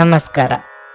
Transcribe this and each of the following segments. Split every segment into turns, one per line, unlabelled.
ನಮಸ್ಕಾರ.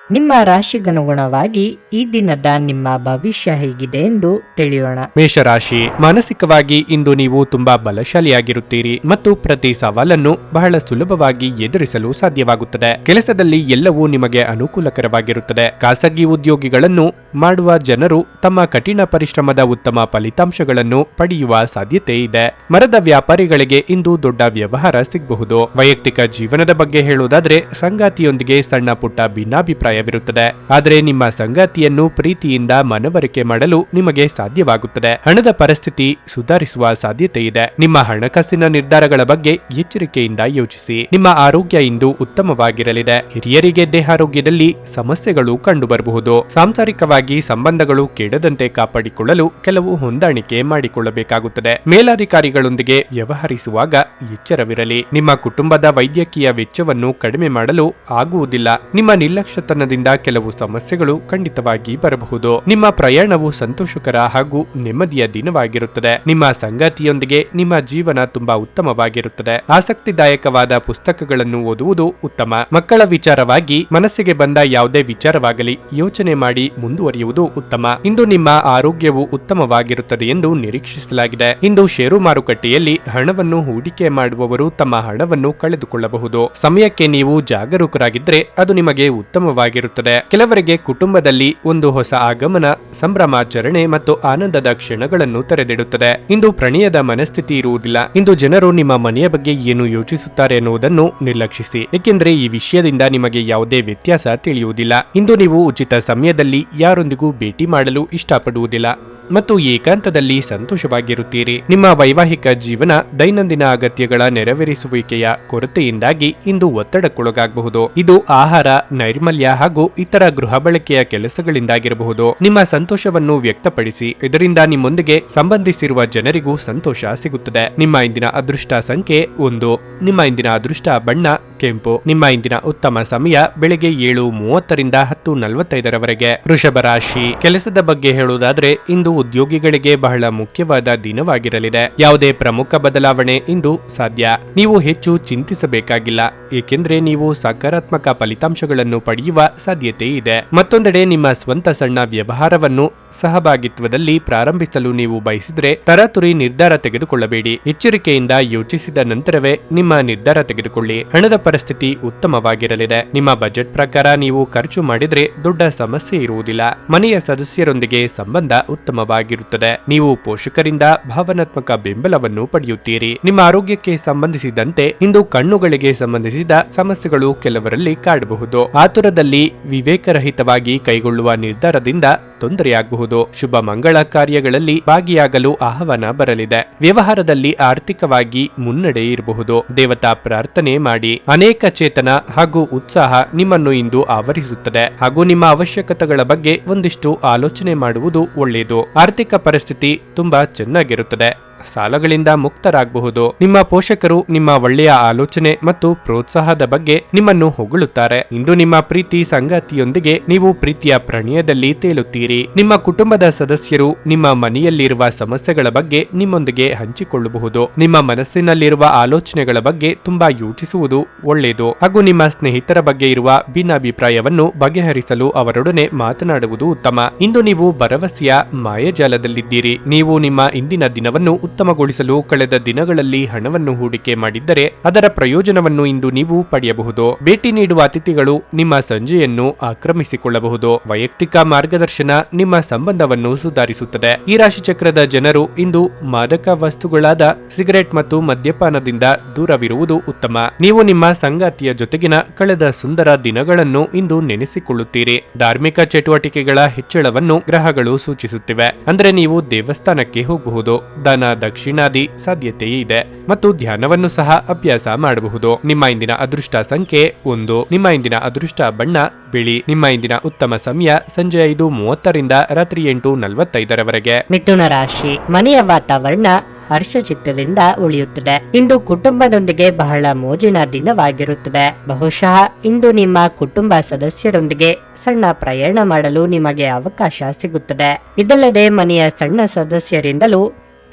ನಿಮ್ಮ ರಾಶಿಗನುಗುಣವಾಗಿ ಈ ದಿನದ ನಿಮ್ಮ ಭವಿಷ್ಯ ಹೇಗಿದೆ ಎಂದು ತಿಳಿಯೋಣ.
ಮೇಷರಾಶಿ, ಮಾನಸಿಕವಾಗಿ ಇಂದು ನೀವು ತುಂಬಾ ಬಲಶಾಲಿಯಾಗಿರುತ್ತೀರಿ ಮತ್ತು ಪ್ರತಿ ಸವಾಲನ್ನು ಬಹಳ ಸುಲಭವಾಗಿ ಎದುರಿಸಲು ಸಾಧ್ಯವಾಗುತ್ತದೆ. ಕೆಲಸದಲ್ಲಿ ಎಲ್ಲವೂ ನಿಮಗೆ ಅನುಕೂಲಕರವಾಗಿರುತ್ತದೆ. ಖಾಸಗಿ ಉದ್ಯೋಗಿಗಳನ್ನು ಮಾಡುವ ಜನರು ತಮ್ಮ ಕಠಿಣ ಪರಿಶ್ರಮದ ಉತ್ತಮ ಫಲಿತಾಂಶಗಳನ್ನು ಪಡೆಯುವ ಸಾಧ್ಯತೆ ಇದೆ. ಮರದ ವ್ಯಾಪಾರಿಗಳಿಗೆ ಇಂದು ದೊಡ್ಡ ವ್ಯವಹಾರ ಸಿಗಬಹುದು. ವೈಯಕ್ತಿಕ ಜೀವನದ ಬಗ್ಗೆ ಹೇಳುವುದಾದ್ರೆ ಸಂಗಾತಿಯೊಂದಿಗೆ ಸಣ್ಣ ಪುಟ್ಟ ಭಿನ್ನಾಭಿಪ್ರಾಯವಿರುತ್ತದೆ. ಆದರೆ ನಿಮ್ಮ ಸಂಗಾತಿಯನ್ನು ಪ್ರೀತಿಯಿಂದ ಮನವರಿಕೆ ಮಾಡಲು ನಿಮಗೆ ಸಾಧ್ಯವಾಗುತ್ತದೆ. ಹಣದ ಪರಿಸ್ಥಿತಿ ಸುಧಾರಿಸುವ ಸಾಧ್ಯತೆ ಇದೆ. ನಿಮ್ಮ ಹಣಕಾಸಿನ ನಿರ್ಧಾರಗಳ ಬಗ್ಗೆ ಎಚ್ಚರಿಕೆಯಿಂದ ಯೋಚಿಸಿ. ನಿಮ್ಮ ಆರೋಗ್ಯ ಇಂದು ಉತ್ತಮವಾಗಿರಲಿದೆ. ಹಿರಿಯರಿಗೆ ದೇಹಾರೋಗ್ಯದಲ್ಲಿ ಸಮಸ್ಯೆಗಳು ಕಂಡುಬರಬಹುದು. ಸಾಂಸಾರಿಕವಾಗಿ ಸಂಬಂಧಗಳು ಕೆಡದಂತೆ ಕಾಪಾಡಿಕೊಳ್ಳಲು ಕೆಲವು ಹೊಂದಾಣಿಕೆ ಮಾಡಿಕೊಳ್ಳಬೇಕಾಗುತ್ತದೆ. ಮೇಲಾಧಿಕಾರಿಗಳೊಂದಿಗೆ ವ್ಯವಹರಿಸುವಾಗ ಎಚ್ಚರವಿರಲಿ. ನಿಮ್ಮ ಕುಟುಂಬದ ವೈದ್ಯಕೀಯ ವೆಚ್ಚವನ್ನು ಕಡಿಮೆ ಮಾಡಲು ಆಗುವುದಿಲ್ಲ. ನಿಮ್ಮ ನಿರ್ಲಕ್ಷ್ಯತನದಿಂದ ಕೆಲವು ಸಮಸ್ಯೆಗಳು ಖಂಡಿತವಾಗಿ ಬರಬಹುದು. ನಿಮ್ಮ ಪ್ರಯಾಣವು ಸಂತೋಷಕರ ಹಾಗೂ ನೆಮ್ಮದಿಯ ದಿನವಾಗಿರುತ್ತದೆ. ನಿಮ್ಮ ಸಂಗಾತಿಯೊಂದಿಗೆ ನಿಮ್ಮ ಜೀವನ ತುಂಬಾ ಉತ್ತಮವಾಗಿರುತ್ತದೆ. ಆಸಕ್ತಿದಾಯಕವಾದ ಪುಸ್ತಕಗಳನ್ನು ಓದುವುದು ಉತ್ತಮ. ಮಕ್ಕಳ ವಿಚಾರವಾಗಿ ಮನಸ್ಸಿಗೆ ಬಂದ ಯಾವುದೇ ವಿಚಾರವಾಗಲಿ ಯೋಚನೆ ಮಾಡಿ ಮುಂದುವರಿಯುವುದು ಉತ್ತಮ. ಇಂದು ನಿಮ್ಮ ಆರೋಗ್ಯವು ಉತ್ತಮವಾಗಿರುತ್ತದೆ ಎಂದು ನಿರೀಕ್ಷಿಸಲಾಗಿದೆ. ಇಂದು ಷೇರು ಮಾರುಕಟ್ಟೆಯಲ್ಲಿ ಹಣವನ್ನು ಹೂಡಿಕೆ ಮಾಡುವವರು ತಮ್ಮ ಹಣವನ್ನು ಕಳೆದುಕೊಳ್ಳಬಹುದು. ಸಮಯಕ್ಕೆ ನೀವು ಜಾಗರೂಕರಾಗಿದ್ದರೆ ಅದು ನಿಮಗೆ ಉತ್ತಮವಾಗಿರುತ್ತದೆ. ಕೆಲವರಿಗೆ ಕುಟುಂಬದಲ್ಲಿ ಒಂದು ಹೊಸ ಆಗಮನ, ಸಂಭ್ರಮಾಚರಣೆ ಮತ್ತು ಆನಂದದ ಕ್ಷಣಗಳನ್ನು ತೆರೆದಿಡುತ್ತದೆ. ಇಂದು ಪ್ರಣಯದ ಮನಸ್ಥಿತಿ ಇರುವುದಿಲ್ಲ. ಇಂದು ಜನರು ನಿಮ್ಮ ಮನೆಯ ಬಗ್ಗೆ ಏನು ಯೋಚಿಸುತ್ತಾರೆ ಎನ್ನುವುದನ್ನು ನಿರ್ಲಕ್ಷಿಸಿ, ಏಕೆಂದರೆ ಈ ವಿಷಯದಿಂದ ನಿಮಗೆ ಯಾವುದೇ ವ್ಯತ್ಯಾಸ ತಿಳಿಯುವುದಿಲ್ಲ. ಇಂದು ನೀವು ಉಚಿತ ಸಮಯದಲ್ಲಿ ಯಾರೊಂದಿಗೂ ಭೇಟಿ ಮಾಡಲು ಇಷ್ಟಪಡುವುದಿಲ್ಲ ಮತ್ತು ಏಕಾಂತದಲ್ಲಿ ಸಂತೋಷವಾಗಿರುತ್ತೀರಿ. ನಿಮ್ಮ ವೈವಾಹಿಕ ಜೀವನ ದೈನಂದಿನ ಅಗತ್ಯಗಳ ನೆರವೇರಿಸುವಿಕೆಯ ಕೊರತೆಯಿಂದಾಗಿ ಇಂದು ಒತ್ತಡಕ್ಕೊಳಗಾಗಬಹುದು. ಇದು ಆಹಾರ, ನೈರ್ಮಲ್ಯ ಹಾಗೂ ಇತರ ಗೃಹ ಬಳಕೆಯ ಕೆಲಸಗಳಿಂದಾಗಿರಬಹುದು. ನಿಮ್ಮ ಸಂತೋಷವನ್ನು ವ್ಯಕ್ತಪಡಿಸಿ, ಇದರಿಂದ ನಿಮ್ಮೊಂದಿಗೆ ಸಂಬಂಧಿಸಿರುವ ಜನರಿಗೂ ಸಂತೋಷ ಸಿಗುತ್ತದೆ. ನಿಮ್ಮ ಇಂದಿನ ಅದೃಷ್ಟ ಸಂಖ್ಯೆ 1. ನಿಮ್ಮ ಇಂದಿನ ಅದೃಷ್ಟ ಬಣ್ಣ ಕೆಂಪು. ನಿಮ್ಮ ಇಂದಿನ ಉತ್ತಮ ಸಮಯ ಬೆಳಗ್ಗೆ 7:30 ರಿಂದ 10:45 ವೃಷಭ ರಾಶಿ, ಕೆಲಸದ ಬಗ್ಗೆ ಹೇಳುವುದಾದ್ರೆ ಇಂದು ಉದ್ಯೋಗಿಗಳಿಗೆ ಬಹಳ ಮುಖ್ಯವಾದ ದಿನವಾಗಿರಲಿದೆ. ಯಾವುದೇ ಪ್ರಮುಖ ಬದಲಾವಣೆ ಇಂದು ಸಾಧ್ಯ. ನೀವು ಹೆಚ್ಚು ಚಿಂತಿಸಬೇಕಾಗಿಲ್ಲ, ಏಕೆಂದ್ರೆ ನೀವು ಸಕಾರಾತ್ಮಕ ಫಲಿತಾಂಶಗಳನ್ನು ಪಡೆಯುವ ಸಾಧ್ಯತೆ ಇದೆ. ಮತ್ತೊಂದೆಡೆ ನಿಮ್ಮ ಸ್ವಂತ ಸಣ್ಣ ವ್ಯವಹಾರವನ್ನು ಸಹಭಾಗಿತ್ವದಲ್ಲಿ ಪ್ರಾರಂಭಿಸಲು ನೀವು ಬಯಸಿದ್ರೆ ತರಾತುರಿ ನಿರ್ಧಾರ ತೆಗೆದುಕೊಳ್ಳಬೇಡಿ. ಎಚ್ಚರಿಕೆಯಿಂದ ಯೋಚಿಸಿದ ನಂತರವೇ ನಿಮ್ಮ ನಿರ್ಧಾರ ತೆಗೆದುಕೊಳ್ಳಿ. ಹಣದ ಪರಿಸ್ಥಿತಿ ಉತ್ತಮವಾಗಿರಲಿದೆ. ನಿಮ್ಮ ಬಜೆಟ್ ಪ್ರಕಾರ ನೀವು ಖರ್ಚು ಮಾಡಿದ್ರೆ ದೊಡ್ಡ ಸಮಸ್ಯೆ ಇರುವುದಿಲ್ಲ. ಮನೆಯ ಸದಸ್ಯರೊಂದಿಗೆ ಸಂಬಂಧ ಉತ್ತಮವಾಗಿರುತ್ತದೆ. ನೀವು ಪೋಷಕರಿಂದ ಭಾವನಾತ್ಮಕ ಬೆಂಬಲವನ್ನು ಪಡೆಯುತ್ತೀರಿ. ನಿಮ್ಮ ಆರೋಗ್ಯಕ್ಕೆ ಸಂಬಂಧಿಸಿದಂತೆ ಇಂದು ಕಣ್ಣುಗಳಿಗೆ ಸಂಬಂಧಿಸಿದ ಸಮಸ್ಯೆಗಳು ಕೆಲವರಲ್ಲಿ ಕಾಡಬಹುದು. ಆತುರದಲ್ಲಿ ವಿವೇಕರಹಿತವಾಗಿ ಕೈಗೊಳ್ಳುವ ನಿರ್ಧಾರದಿಂದ ತೊಂದರೆಯಾಗಬಹುದು. ಶುಭ ಮಂಗಳ ಕಾರ್ಯಗಳಲ್ಲಿ ಭಾಗಿಯಾಗಲು ಆಹ್ವಾನ ಬರಲಿದೆ. ವ್ಯವಹಾರದಲ್ಲಿ ಆರ್ಥಿಕವಾಗಿ ಮುನ್ನಡೆ ಇರಬಹುದು. ದೇವತಾ ಪ್ರಾರ್ಥನೆ ಮಾಡಿ. ಅನೇಕ ಚೇತನ ಹಾಗೂ ಉತ್ಸಾಹ ನಿಮ್ಮನ್ನು ಇಂದು ಆವರಿಸುತ್ತದೆ ಹಾಗೂ ನಿಮ್ಮ ಅವಶ್ಯಕತೆಗಳ ಬಗ್ಗೆ ಒಂದಿಷ್ಟು ಆಲೋಚನೆ ಮಾಡುವುದು ಒಳ್ಳೆಯದು. ಆರ್ಥಿಕ ಪರಿಸ್ಥಿತಿ ತುಂಬಾ ಚೆನ್ನಾಗಿರುತ್ತದೆ. ಸಾಲಗಳಿಂದ ಮುಕ್ತರಾಗಬಹುದು. ನಿಮ್ಮ ಪೋಷಕರು ನಿಮ್ಮ ಒಳ್ಳೆಯ ಆಲೋಚನೆ ಮತ್ತು ಪ್ರೋತ್ಸಾಹದ ಬಗ್ಗೆ ನಿಮ್ಮನ್ನು ಹೊಗಳುತ್ತಾರೆ. ಇಂದು ನಿಮ್ಮ ಪ್ರೀತಿ ಸಂಗಾತಿಯೊಂದಿಗೆ ನೀವು ಪ್ರೀತಿಯ ಪ್ರಣಯದಲ್ಲಿ ತೇಲುತ್ತೀರಿ. ನಿಮ್ಮ ಕುಟುಂಬದ ಸದಸ್ಯರು ನಿಮ್ಮ ಮನೆಯಲ್ಲಿರುವ ಸಮಸ್ಯೆಗಳ ಬಗ್ಗೆ ನಿಮ್ಮೊಂದಿಗೆ ಹಂಚಿಕೊಳ್ಳಬಹುದು. ನಿಮ್ಮ ಮನಸ್ಸಿನಲ್ಲಿರುವ ಆಲೋಚನೆಗಳ ಬಗ್ಗೆ ತುಂಬಾ ಯೋಚಿಸುವುದು ಒಳ್ಳೆಯದು ಹಾಗೂ ನಿಮ್ಮ ಸ್ನೇಹಿತರ ಬಗ್ಗೆ ಇರುವ ಭಿನ್ನಾಭಿಪ್ರಾಯವನ್ನು ಬಗೆಹರಿಸಲು ಅವರೊಡನೆ ಮಾತನಾಡುವುದು ಉತ್ತಮ. ಇಂದು ನೀವು ಭರವಸೆಯ ಮಾಯಾಜಾಲದಲ್ಲಿದ್ದೀರಿ. ನೀವು ನಿಮ್ಮ ಇಂದಿನ ದಿನವನ್ನು ಉತ್ತಮಗೊಳಿಸಲು ಕಳೆದ ದಿನಗಳಲ್ಲಿ ಹಣವನ್ನು ಹೂಡಿಕೆ ಮಾಡಿದ್ದರೆ ಅದರ ಪ್ರಯೋಜನವನ್ನು ಇಂದು ನೀವು ಪಡೆಯಬಹುದು. ಭೇಟಿ ನೀಡುವ ಅತಿಥಿಗಳು ನಿಮ್ಮ ಸಂಜೆಯನ್ನು ಆಕ್ರಮಿಸಿಕೊಳ್ಳಬಹುದು. ವೈಯಕ್ತಿಕ ಮಾರ್ಗದರ್ಶನ ನಿಮ್ಮ ಸಂಬಂಧವನ್ನು ಸುಧಾರಿಸುತ್ತದೆ. ಈ ರಾಶಿಚಕ್ರದ ಜನರು ಇಂದು ಮಾದಕ ವಸ್ತುಗಳಾದ ಸಿಗರೆಟ್ ಮತ್ತು ಮದ್ಯಪಾನದಿಂದ ದೂರವಿರುವುದು ಉತ್ತಮ. ನೀವು ನಿಮ್ಮ ಸಂಗಾತಿಯ ಜೊತೆಗಿನ ಕಳೆದ ಸುಂದರ ದಿನಗಳನ್ನು ಇಂದು ನೆನೆಸಿಕೊಳ್ಳುತ್ತೀರಿ. ಧಾರ್ಮಿಕ ಚಟುವಟಿಕೆಗಳ ಹೆಚ್ಚಳವನ್ನು ಗ್ರಹಗಳು ಸೂಚಿಸುತ್ತಿವೆ. ಅಂದ್ರೆ ನೀವು ದೇವಸ್ಥಾನಕ್ಕೆ ಹೋಗಬಹುದು. ದಾನ ದಕ್ಷಿಣಾದಿ ಸಾಧ್ಯತೆ ಇದೆ ಮತ್ತು ಧ್ಯಾನವನ್ನು ಸಹ ಅಭ್ಯಾಸ ಮಾಡಬಹುದು. ನಿಮ್ಮ ಇಂದಿನ ಅದೃಷ್ಟ ಸಂಖ್ಯೆ 1. ನಿಮ್ಮ ಇಂದಿನ ಅದೃಷ್ಟ ಬಣ್ಣ ಬಿಳಿ. ನಿಮ್ಮ ಇಂದಿನ ಉತ್ತಮ ಸಮಯ ಸಂಜೆ 5:30 ರಿಂದ ರಾತ್ರಿ 8:45
ಮಿಥುನ ರಾಶಿ, ಮನೆಯ ವಾತಾವರಣ ಹರ್ಷಚಿತ್ತದಿಂದ ಉಳಿಯುತ್ತದೆ. ಇಂದು ಕುಟುಂಬದೊಂದಿಗೆ ಬಹಳ ಮೋಜಿನ ದಿನವಾಗಿರುತ್ತದೆ. ಬಹುಶಃ ಇಂದು ನಿಮ್ಮ ಕುಟುಂಬ ಸದಸ್ಯರೊಂದಿಗೆ ಸಣ್ಣ ಪ್ರಯಾಣ ಮಾಡಲು ನಿಮಗೆ ಅವಕಾಶ ಸಿಗುತ್ತದೆ. ಇದಲ್ಲದೆ ಮನೆಯ ಸಣ್ಣ ಸದಸ್ಯರಿಂದಲೂ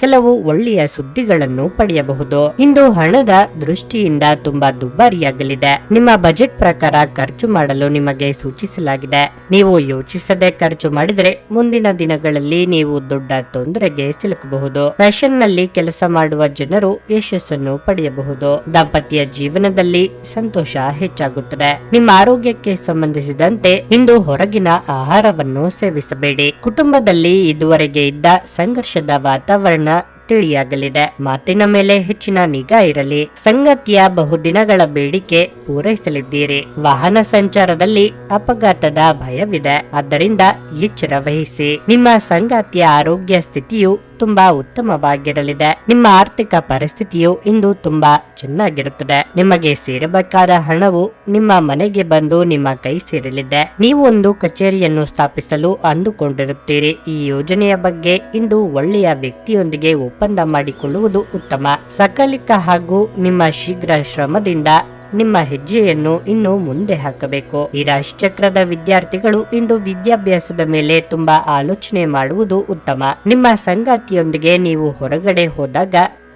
ಕೆಲವು ಒಳ್ಳೆಯ ಸುದ್ದಿಗಳನ್ನು ಪಡೆಯಬಹುದು. ಇಂದು ಹಣದ ದೃಷ್ಟಿಯಿಂದ ತುಂಬಾ ದುಬಾರಿಯಾಗಲಿದೆ. ನಿಮ್ಮ ಬಜೆಟ್ ಪ್ರಕಾರ ಖರ್ಚು ಮಾಡಲು ನಿಮಗೆ ಸೂಚಿಸಲಾಗಿದೆ. ನೀವು ಯೋಚಿಸದೆ ಖರ್ಚು ಮಾಡಿದರೆ ಮುಂದಿನ ದಿನಗಳಲ್ಲಿ ನೀವು ದೊಡ್ಡ ತೊಂದರೆಗೆ ಸಿಲುಕಬಹುದು. ಫ್ಯಾಷನ್ ನಲ್ಲಿ ಕೆಲಸ ಮಾಡುವ ಜನರು ಯಶಸ್ಸನ್ನು ಪಡೆಯಬಹುದು. ದಾಂಪತ್ಯ ಜೀವನದಲ್ಲಿ ಸಂತೋಷ ಹೆಚ್ಚಾಗುತ್ತದೆ. ನಿಮ್ಮ ಆರೋಗ್ಯಕ್ಕೆ ಸಂಬಂಧಿಸಿದಂತೆ ಇಂದು ಹೊರಗಿನ ಆಹಾರವನ್ನು ಸೇವಿಸಬೇಡಿ. ಕುಟುಂಬದಲ್ಲಿ ಇದುವರೆಗೆ ಇದ್ದ ಸಂಘರ್ಷದ ವಾತಾವರಣ ತಿಳಿಯಾಗಲಿದೆ. ಮಾತಿನ ಮೇಲೆ ಹೆಚ್ಚಿನ ನಿಗಾ ಇರಲಿ. ಸಂಗಾತಿಯ ಬಹುದಿನಗಳ ಬೇಡಿಕೆ ಪೂರೈಸಲಿದ್ದೀರಿ. ವಾಹನ ಸಂಚಾರದಲ್ಲಿ ಅಪಘಾತದ ಭಯವಿದೆ, ಆದ್ದರಿಂದ ಎಚ್ಚರ ವಹಿಸಿ. ನಿಮ್ಮ ಸಂಗಾತಿಯ ಆರೋಗ್ಯ ಸ್ಥಿತಿಯು ತುಂಬಾ ಉತ್ತಮವಾಗಿರಲಿದೆ. ನಿಮ್ಮ ಆರ್ಥಿಕ ಪರಿಸ್ಥಿತಿಯು ಇಂದು ತುಂಬಾ ಚೆನ್ನಾಗಿರುತ್ತದೆ. ನಿಮಗೆ ಸೇರಬೇಕಾದ ಹಣವು ನಿಮ್ಮ ಮನೆಗೆ ಬಂದು ನಿಮ್ಮ ಕೈ ಸೇರಲಿದೆ. ನೀವು ಒಂದು ಕಚೇರಿಯನ್ನು ಸ್ಥಾಪಿಸಲು ಅಂದುಕೊಂಡಿರುತ್ತೀರಿ. ಈ ಯೋಜನೆಯ ಬಗ್ಗೆ ಇಂದು ಒಳ್ಳೆಯ ವ್ಯಕ್ತಿಯೊಂದಿಗೆ ಒಪ್ಪಂದ ಮಾಡಿಕೊಳ್ಳುವುದು ಉತ್ತಮ. ಸಕಾಲಿಕ ಹಾಗೂ ನಿಮ್ಮ ಶೀಘ್ರ ಶ್ರಮದಿಂದ ನಿಮ್ಮ ಹೆಜ್ಜೆಯನ್ನು ಇನ್ನು ಮುಂದೆ ಹಾಕಬೇಕು. ಈ ರಾಶಿಚಕ್ರದ ವಿದ್ಯಾರ್ಥಿಗಳು ಇಂದು ವಿದ್ಯಾಭ್ಯಾಸದ ಮೇಲೆ ತುಂಬಾ ಆಲೋಚನೆ ಮಾಡುವುದು ಉತ್ತಮ. ನಿಮ್ಮ ಸಂಗಾತಿಯೊಂದಿಗೆ ನೀವು ಹೊರಗಡೆ ಹೋದಾಗ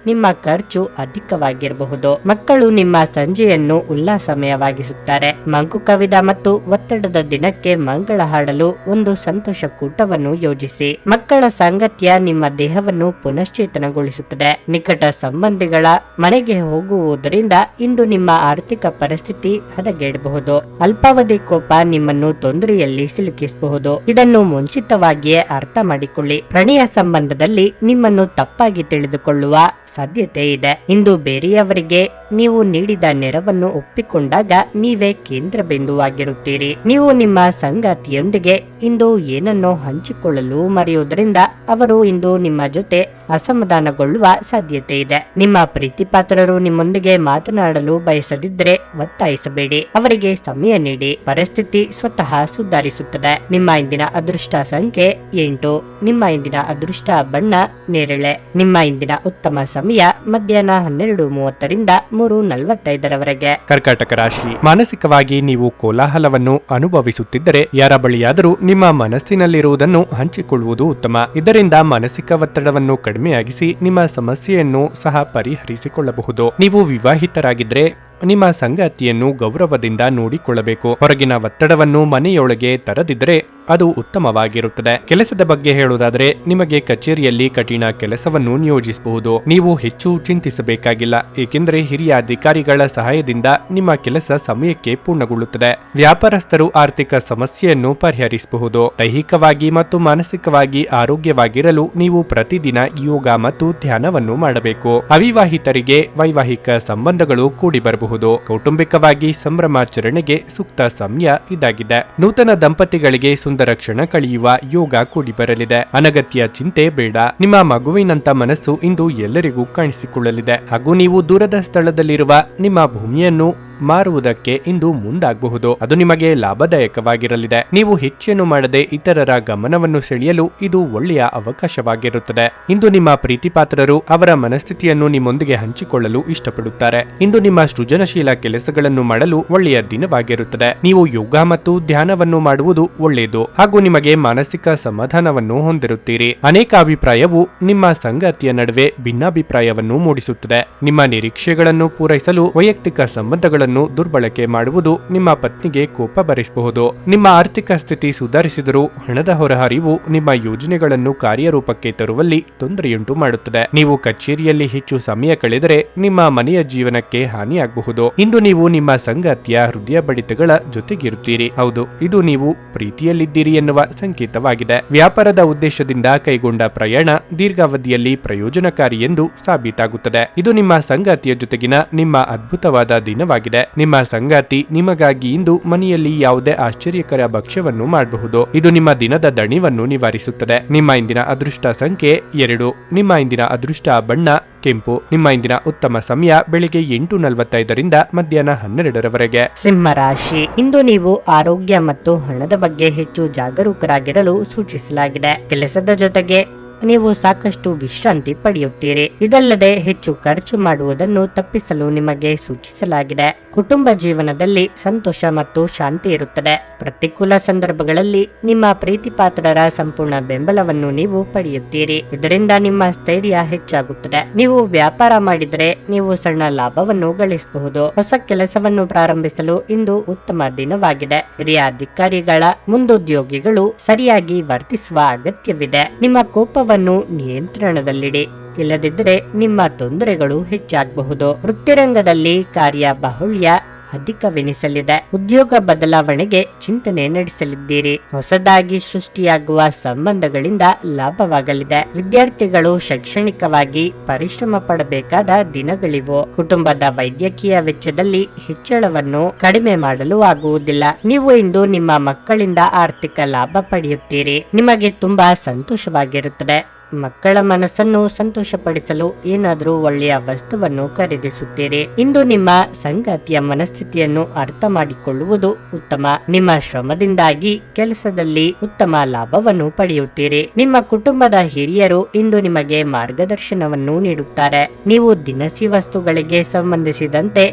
ನಿಮ್ಮ ಖರ್ಚು ಅಧಿಕವಾಗಿರಬಹುದು. ಮಕ್ಕಳು ನಿಮ್ಮ ಸಂಜೆಯನ್ನು ಉಲ್ಲಾಸಮಯವಾಗಿಸುತ್ತಾರೆ. ಮಂಕು ಕವಿದ ಮತ್ತು ಒತ್ತಡದ ದಿನಕ್ಕೆ ಮಂಗಳ ಹಾಡಲು ಒಂದು ಸಂತೋಷ ಕೂಟವನ್ನು ಯೋಜಿಸಿ. ಮಕ್ಕಳ ಸಾಂಗತ್ಯ ನಿಮ್ಮ ದೇಹವನ್ನು ಪುನಶ್ಚೇತನಗೊಳಿಸುತ್ತದೆ. ನಿಕಟ ಸಂಬಂಧಿಗಳ ಮನೆಗೆ ಹೋಗುವುದರಿಂದ ಇಂದು ನಿಮ್ಮ ಆರ್ಥಿಕ ಪರಿಸ್ಥಿತಿ ಹದಗೆಡಬಹುದು. ಅಲ್ಪಾವಧಿ ಕೋಪ ನಿಮ್ಮನ್ನು ತೊಂದರೆಯಲ್ಲಿ ಸಿಲುಕಿಸಬಹುದು. ಇದನ್ನು ಮುಂಚಿತವಾಗಿಯೇ ಅರ್ಥ ಮಾಡಿಕೊಳ್ಳಿ. ಪ್ರಣಯ ಸಂಬಂಧದಲ್ಲಿ ನಿಮ್ಮನ್ನು ತಪ್ಪಾಗಿ ತಿಳಿದುಕೊಳ್ಳುವ ಸಾಧ್ಯತೆ ಇದೆ. ಇಂದು ಬೇರೆಯವರಿಗೆ ನೀವು ನೀಡಿದ ನೆರವನ್ನು ಒಪ್ಪಿಕೊಂಡಾಗ ನೀವೇ ಕೇಂದ್ರ ಬಿಂದುವಾಗಿರುತ್ತೀರಿ. ನೀವು ನಿಮ್ಮ ಸಂಗಾತಿಯೊಂದಿಗೆ ಇಂದು ಏನನ್ನೋ ಹಂಚಿಕೊಳ್ಳಲು ಮರೆಯುವುದರಿಂದ ಅವರು ಇಂದು ನಿಮ್ಮ ಜೊತೆ ಅಸಮಾಧಾನಗೊಳ್ಳುವ ಸಾಧ್ಯತೆ ಇದೆ. ನಿಮ್ಮ ಪ್ರೀತಿಪಾತ್ರರು ನಿಮ್ಮೊಂದಿಗೆ ಮಾತನಾಡಲು ಬಯಸದಿದ್ದರೆ ಒತ್ತಾಯಿಸಬೇಡಿ. ಅವರಿಗೆ ಸಮಯ ನೀಡಿ. ಪರಿಸ್ಥಿತಿ ಸ್ವತಃ ಸುಧಾರಿಸುತ್ತದೆ. ನಿಮ್ಮ ಇಂದಿನ ಅದೃಷ್ಟ ಸಂಖ್ಯೆ 8. ನಿಮ್ಮ ಇಂದಿನ ಅದೃಷ್ಟ ಬಣ್ಣ ನೇರಳೆ. ನಿಮ್ಮ ಇಂದಿನ ಉತ್ತಮ ಸಮಯ ಮಧ್ಯಾಹ್ನ 12:30ರಿಂದ 3:45ರವರೆಗೆ.
ಕರ್ಕಾಟಕ ರಾಶಿ. ಮಾನಸಿಕವಾಗಿ ನೀವು ಕೋಲಾಹಲವನ್ನು ಅನುಭವಿಸುತ್ತಿದ್ದರೆ ಯಾರ ಬಳಿಯಾದರೂ ನಿಮ್ಮ ಮನಸ್ಸಿನಲ್ಲಿರುವುದನ್ನು ಹಂಚಿಕೊಳ್ಳುವುದು ಉತ್ತಮ. ಇದರಿಂದ ಮಾನಸಿಕ ಒತ್ತಡವನ್ನು ಕಡಿಮೆಯಾಗಿಸಿ ನಿಮ್ಮ ಸಮಸ್ಯೆಯನ್ನು ಸಹ ಪರಿಹರಿಸಿಕೊಳ್ಳಬಹುದು. ನೀವು ವಿವಾಹಿತರಾಗಿದ್ದರೆ ನಿಮ್ಮ ಸಂಗಾತಿಯನ್ನು ಗೌರವದಿಂದ ನೋಡಿಕೊಳ್ಳಬೇಕು. ಹೊರಗಿನ ಒತ್ತಡವನ್ನು ಮನೆಯೊಳಗೆ ತರದಿದ್ದರೆ ಅದು ಉತ್ತಮವಾಗಿರುತ್ತದೆ. ಕೆಲಸದ ಬಗ್ಗೆ ಹೇಳುವುದಾದರೆ ನಿಮಗೆ ಕಚೇರಿಯಲ್ಲಿ ಕಠಿಣ ಕೆಲಸವನ್ನು ನಿಯೋಜಿಸಬಹುದು. ನೀವು ಹೆಚ್ಚು ಚಿಂತಿಸಬೇಕಾಗಿಲ್ಲ, ಏಕೆಂದರೆ ಹಿರಿಯ ಅಧಿಕಾರಿಗಳ ಸಹಾಯದಿಂದ ನಿಮ್ಮ ಕೆಲಸ ಸಮಯಕ್ಕೆ ಪೂರ್ಣಗೊಳ್ಳುತ್ತದೆ. ವ್ಯಾಪಾರಸ್ಥರು ಆರ್ಥಿಕ ಸಮಸ್ಯೆಯನ್ನು ಪರಿಹರಿಸಬಹುದು. ದೈಹಿಕವಾಗಿ ಮತ್ತು ಮಾನಸಿಕವಾಗಿ ಆರೋಗ್ಯವಾಗಿರಲು ನೀವು ಪ್ರತಿದಿನ ಯೋಗ ಮತ್ತು ಧ್ಯಾನವನ್ನು ಮಾಡಬೇಕು. ಅವಿವಾಹಿತರಿಗೆ ವೈವಾಹಿಕ ಸಂಬಂಧಗಳು ಕೂಡಿ ಬರಬಹುದು. ಕೌಟುಂಬಿಕವಾಗಿ ಸಂಭ್ರಮಾಚರಣೆಗೆ ಸೂಕ್ತ ಸಮಯ ಇದಾಗಿದೆ. ನೂತನ ದಂಪತಿಗಳಿಗೆ ಸುಂದರ ಕ್ಷಣ ಕಳೆಯುವ ಯೋಗ ಕೂಡಿ ಬರಲಿದೆ. ಅನಗತ್ಯ ಚಿಂತೆ ಬೇಡ. ನಿಮ್ಮ ಮಗುವಿನಂತ ಮನಸ್ಸು ಇಂದು ಎಲ್ಲರಿಗೂ ಕಾಣಿಸಿಕೊಳ್ಳಲಿದೆ ಹಾಗೂ ನೀವು ದೂರದ ಸ್ಥಳದಲ್ಲಿರುವ ನಿಮ್ಮ ಭೂಮಿಯನ್ನು ಮಾರುವುದಕ್ಕೆ ಇಂದು ಮುಂದಾಗಬಹುದು. ಅದು ನಿಮಗೆ ಲಾಭದಾಯಕವಾಗಿರಲಿದೆ. ನೀವು ಹೆಚ್ಚೇನು ಮಾಡದೆ ಇತರರ ಗಮನವನ್ನು ಸೆಳೆಯಲು ಇದು ಒಳ್ಳೆಯ ಅವಕಾಶವಾಗಿರುತ್ತದೆ. ಇಂದು ನಿಮ್ಮ ಪ್ರೀತಿಪಾತ್ರರು ಅವರ ಮನಸ್ಥಿತಿಯನ್ನು ನಿಮ್ಮೊಂದಿಗೆ ಹಂಚಿಕೊಳ್ಳಲು ಇಷ್ಟಪಡುತ್ತಾರೆ. ಇಂದು ನಿಮ್ಮ ಸೃಜನಶೀಲ ಕೆಲಸಗಳನ್ನು ಮಾಡಲು ಒಳ್ಳೆಯ ದಿನವಾಗಿರುತ್ತದೆ. ನೀವು ಯೋಗ ಮತ್ತು ಧ್ಯಾನವನ್ನು ಮಾಡುವುದು ಒಳ್ಳೆಯದು ಹಾಗೂ ನಿಮಗೆ ಮಾನಸಿಕ ಸಮಾಧಾನವನ್ನು ಹೊಂದಿರುತ್ತೀರಿ. ಅನೇಕ ಅಭಿಪ್ರಾಯವು ನಿಮ್ಮ ಸಂಗಾತಿಯ ನಡುವೆ ಭಿನ್ನಾಭಿಪ್ರಾಯವನ್ನು ಮೂಡಿಸುತ್ತದೆ. ನಿಮ್ಮ ನಿರೀಕ್ಷೆಗಳನ್ನು ಪೂರೈಸಲು ವೈಯಕ್ತಿಕ ಸಂಬಂಧಗಳನ್ನು ದುರ್ಬಳಕೆ ಮಾಡುವುದು ನಿಮ್ಮ ಪತ್ನಿಗೆ ಕೋಪ ಬರಿಸಬಹುದು. ನಿಮ್ಮ ಆರ್ಥಿಕ ಸ್ಥಿತಿ ಸುಧಾರಿಸಿದರೂ ಹಣದ ಹೊರಹರಿವು ನಿಮ್ಮ ಯೋಜನೆಗಳನ್ನು ಕಾರ್ಯರೂಪಕ್ಕೆ ತರುವಲ್ಲಿ ತೊಂದರೆಯುಂಟು ಮಾಡುತ್ತದೆ. ನೀವು ಕಚೇರಿಯಲ್ಲಿ ಹೆಚ್ಚು ಸಮಯ ಕಳೆದರೆ ನಿಮ್ಮ ಮನೆಯ ಜೀವನಕ್ಕೆ ಹಾನಿಯಾಗಬಹುದು. ಇಂದು ನೀವು ನಿಮ್ಮ ಸಂಗಾತಿಯ ಹೃದಯ ಬಡಿತಗಳ ಜೊತೆಗಿರುತ್ತೀರಿ. ಹೌದು, ಇದು ನೀವು ಪ್ರೀತಿಯಲ್ಲಿದ್ದೀರಿ ಎನ್ನುವ ಸಂಕೇತವಾಗಿದೆ. ವ್ಯಾಪಾರದ ಉದ್ದೇಶದಿಂದ ಕೈಗೊಂಡ ಪ್ರಯಾಣ ದೀರ್ಘಾವಧಿಯಲ್ಲಿ ಪ್ರಯೋಜನಕಾರಿ ಎಂದು ಸಾಬೀತಾಗುತ್ತದೆ. ಇದು ನಿಮ್ಮ ಸಂಗಾತಿಯ ಜೊತೆಗಿನ ನಿಮ್ಮ ಅದ್ಭುತವಾದ ದಿನವಾಗಿದೆ. ನಿಮ್ಮ ಸಂಗಾತಿ ನಿಮಗಾಗಿ ಇಂದು ಮನೆಯಲ್ಲಿ ಯಾವುದೇ ಆಶ್ಚರ್ಯಕರ ಭಕ್ಷ್ಯವನ್ನು ಮಾಡಬಹುದು. ಇದು ನಿಮ್ಮ ದಿನದ ದಣಿವನ್ನು ನಿವಾರಿಸುತ್ತದೆ. ನಿಮ್ಮ ಇಂದಿನ ಅದೃಷ್ಟ ಸಂಖ್ಯೆ 2. ನಿಮ್ಮ ಇಂದಿನ ಅದೃಷ್ಟ ಬಣ್ಣ ಕೆಂಪು. ನಿಮ್ಮ ಇಂದಿನ ಉತ್ತಮ ಸಮಯ ಬೆಳಿಗ್ಗೆ 8:45ರಿಂದ ಮಧ್ಯಾಹ್ನ 12ರವರೆಗೆ.
ಸಿಂಹರಾಶಿ. ಇಂದು ನೀವು ಆರೋಗ್ಯ ಮತ್ತು ಹಣದ ಬಗ್ಗೆ ಹೆಚ್ಚು ಜಾಗರೂಕರಾಗಿರಲು ಸೂಚಿಸಲಾಗಿದೆ. ಕೆಲಸದ ಜೊತೆಗೆ ನೀವು ಸಾಕಷ್ಟು ವಿಶ್ರಾಂತಿ ಪಡೆಯುತ್ತೀರಿ. ಇದಲ್ಲದೆ ಹೆಚ್ಚು ಖರ್ಚು ಮಾಡುವುದನ್ನು ತಪ್ಪಿಸಲು ನಿಮಗೆ ಸೂಚಿಸಲಾಗಿದೆ. ಕುಟುಂಬ ಜೀವನದಲ್ಲಿ ಸಂತೋಷ ಮತ್ತು ಶಾಂತಿ ಇರುತ್ತದೆ. ಪ್ರತಿಕೂಲ ಸಂದರ್ಭಗಳಲ್ಲಿ ನಿಮ್ಮ ಪ್ರೀತಿಪಾತ್ರರ ಸಂಪೂರ್ಣ ಬೆಂಬಲವನ್ನು ನೀವು ಪಡೆಯುತ್ತೀರಿ. ಇದರಿಂದ ನಿಮ್ಮ ಸ್ಥೈರ್ಯ ಹೆಚ್ಚಾಗುತ್ತದೆ. ನೀವು ವ್ಯಾಪಾರ ಮಾಡಿದರೆ ನೀವು ಸಣ್ಣ ಲಾಭವನ್ನು ಗಳಿಸಬಹುದು. ಹೊಸ ಕೆಲಸವನ್ನು ಪ್ರಾರಂಭಿಸಲು ಇಂದು ಉತ್ತಮ ದಿನವಾಗಿದೆ. ಹಿರಿಯ ಅಧಿಕಾರಿಗಳ ಮುಂದುದ್ಯೋಗಿಗಳು ಸರಿಯಾಗಿ ವರ್ತಿಸುವ ಅಗತ್ಯವಿದೆ. ನಿಮ್ಮ ಕೋಪವನ್ನು ನಿಯಂತ್ರಣದಲ್ಲಿಡಿ, ಇಲ್ಲದಿದ್ದರೆ ನಿಮ್ಮ ತೊಂದರೆಗಳು ಹೆಚ್ಚಾಗಬಹುದು. ವೃತ್ತಿರಂಗದಲ್ಲಿ ಕಾರ್ಯ ಬಾಹುಳ್ಯ ಅಧಿಕವೆನಿಸಲಿದೆ. ಉದ್ಯೋಗ ಬದಲಾವಣೆಗೆ ಚಿಂತನೆ ನಡೆಸಲಿದ್ದೀರಿ. ಹೊಸದಾಗಿ ಸೃಷ್ಟಿಯಾಗುವ ಸಂಬಂಧಗಳಿಂದ ಲಾಭವಾಗಲಿದೆ. ವಿದ್ಯಾರ್ಥಿಗಳು ಶೈಕ್ಷಣಿಕವಾಗಿ ಪರಿಶ್ರಮ ಪಡಬೇಕಾದ ದಿನಗಳಿವು. ಕುಟುಂಬದ ವೈದ್ಯಕೀಯ ವೆಚ್ಚದಲ್ಲಿ ಹೆಚ್ಚಳವನ್ನು ಕಡಿಮೆ ಮಾಡಲು ಆಗುವುದಿಲ್ಲ. ನೀವು ಇಂದು ನಿಮ್ಮ ಮಕ್ಕಳಿಂದ ಆರ್ಥಿಕ ಲಾಭ ಪಡೆಯುತ್ತೀರಿ. ನಿಮಗೆ ತುಂಬಾ ಸಂತೋಷವಾಗಿರುತ್ತದೆ. ಮಕ್ಕಳ ಮನಸ್ಸನ್ನು ಸಂತೋಷಪಡಿಸಲು ಏನಾದರೂ ಒಳ್ಳೆಯ ವಸ್ತುವನ್ನು ಖರೀದಿಸುತ್ತೀರಿ. ಇಂದು ನಿಮ್ಮ ಸಂಗಾತಿಯ ಮನಸ್ಥಿತಿಯನ್ನು ಅರ್ಥ ಮಾಡಿಕೊಳ್ಳುವುದು ಉತ್ತಮ. ನಿಮ್ಮ ಶ್ರಮದಿಂದಾಗಿ ಕೆಲಸದಲ್ಲಿ ಉತ್ತಮ ಲಾಭವನ್ನು ಪಡೆಯುತ್ತೀರಿ. ನಿಮ್ಮ ಕುಟುಂಬದ ಹಿರಿಯರು ಇಂದು ನಿಮಗೆ ಮಾರ್ಗದರ್ಶನವನ್ನು ನೀಡುತ್ತಾರೆ. ನೀವು ದಿನಸಿ ವಸ್ತುಗಳಿಗೆ ಸಂಬಂಧಿಸಿದಂತೆ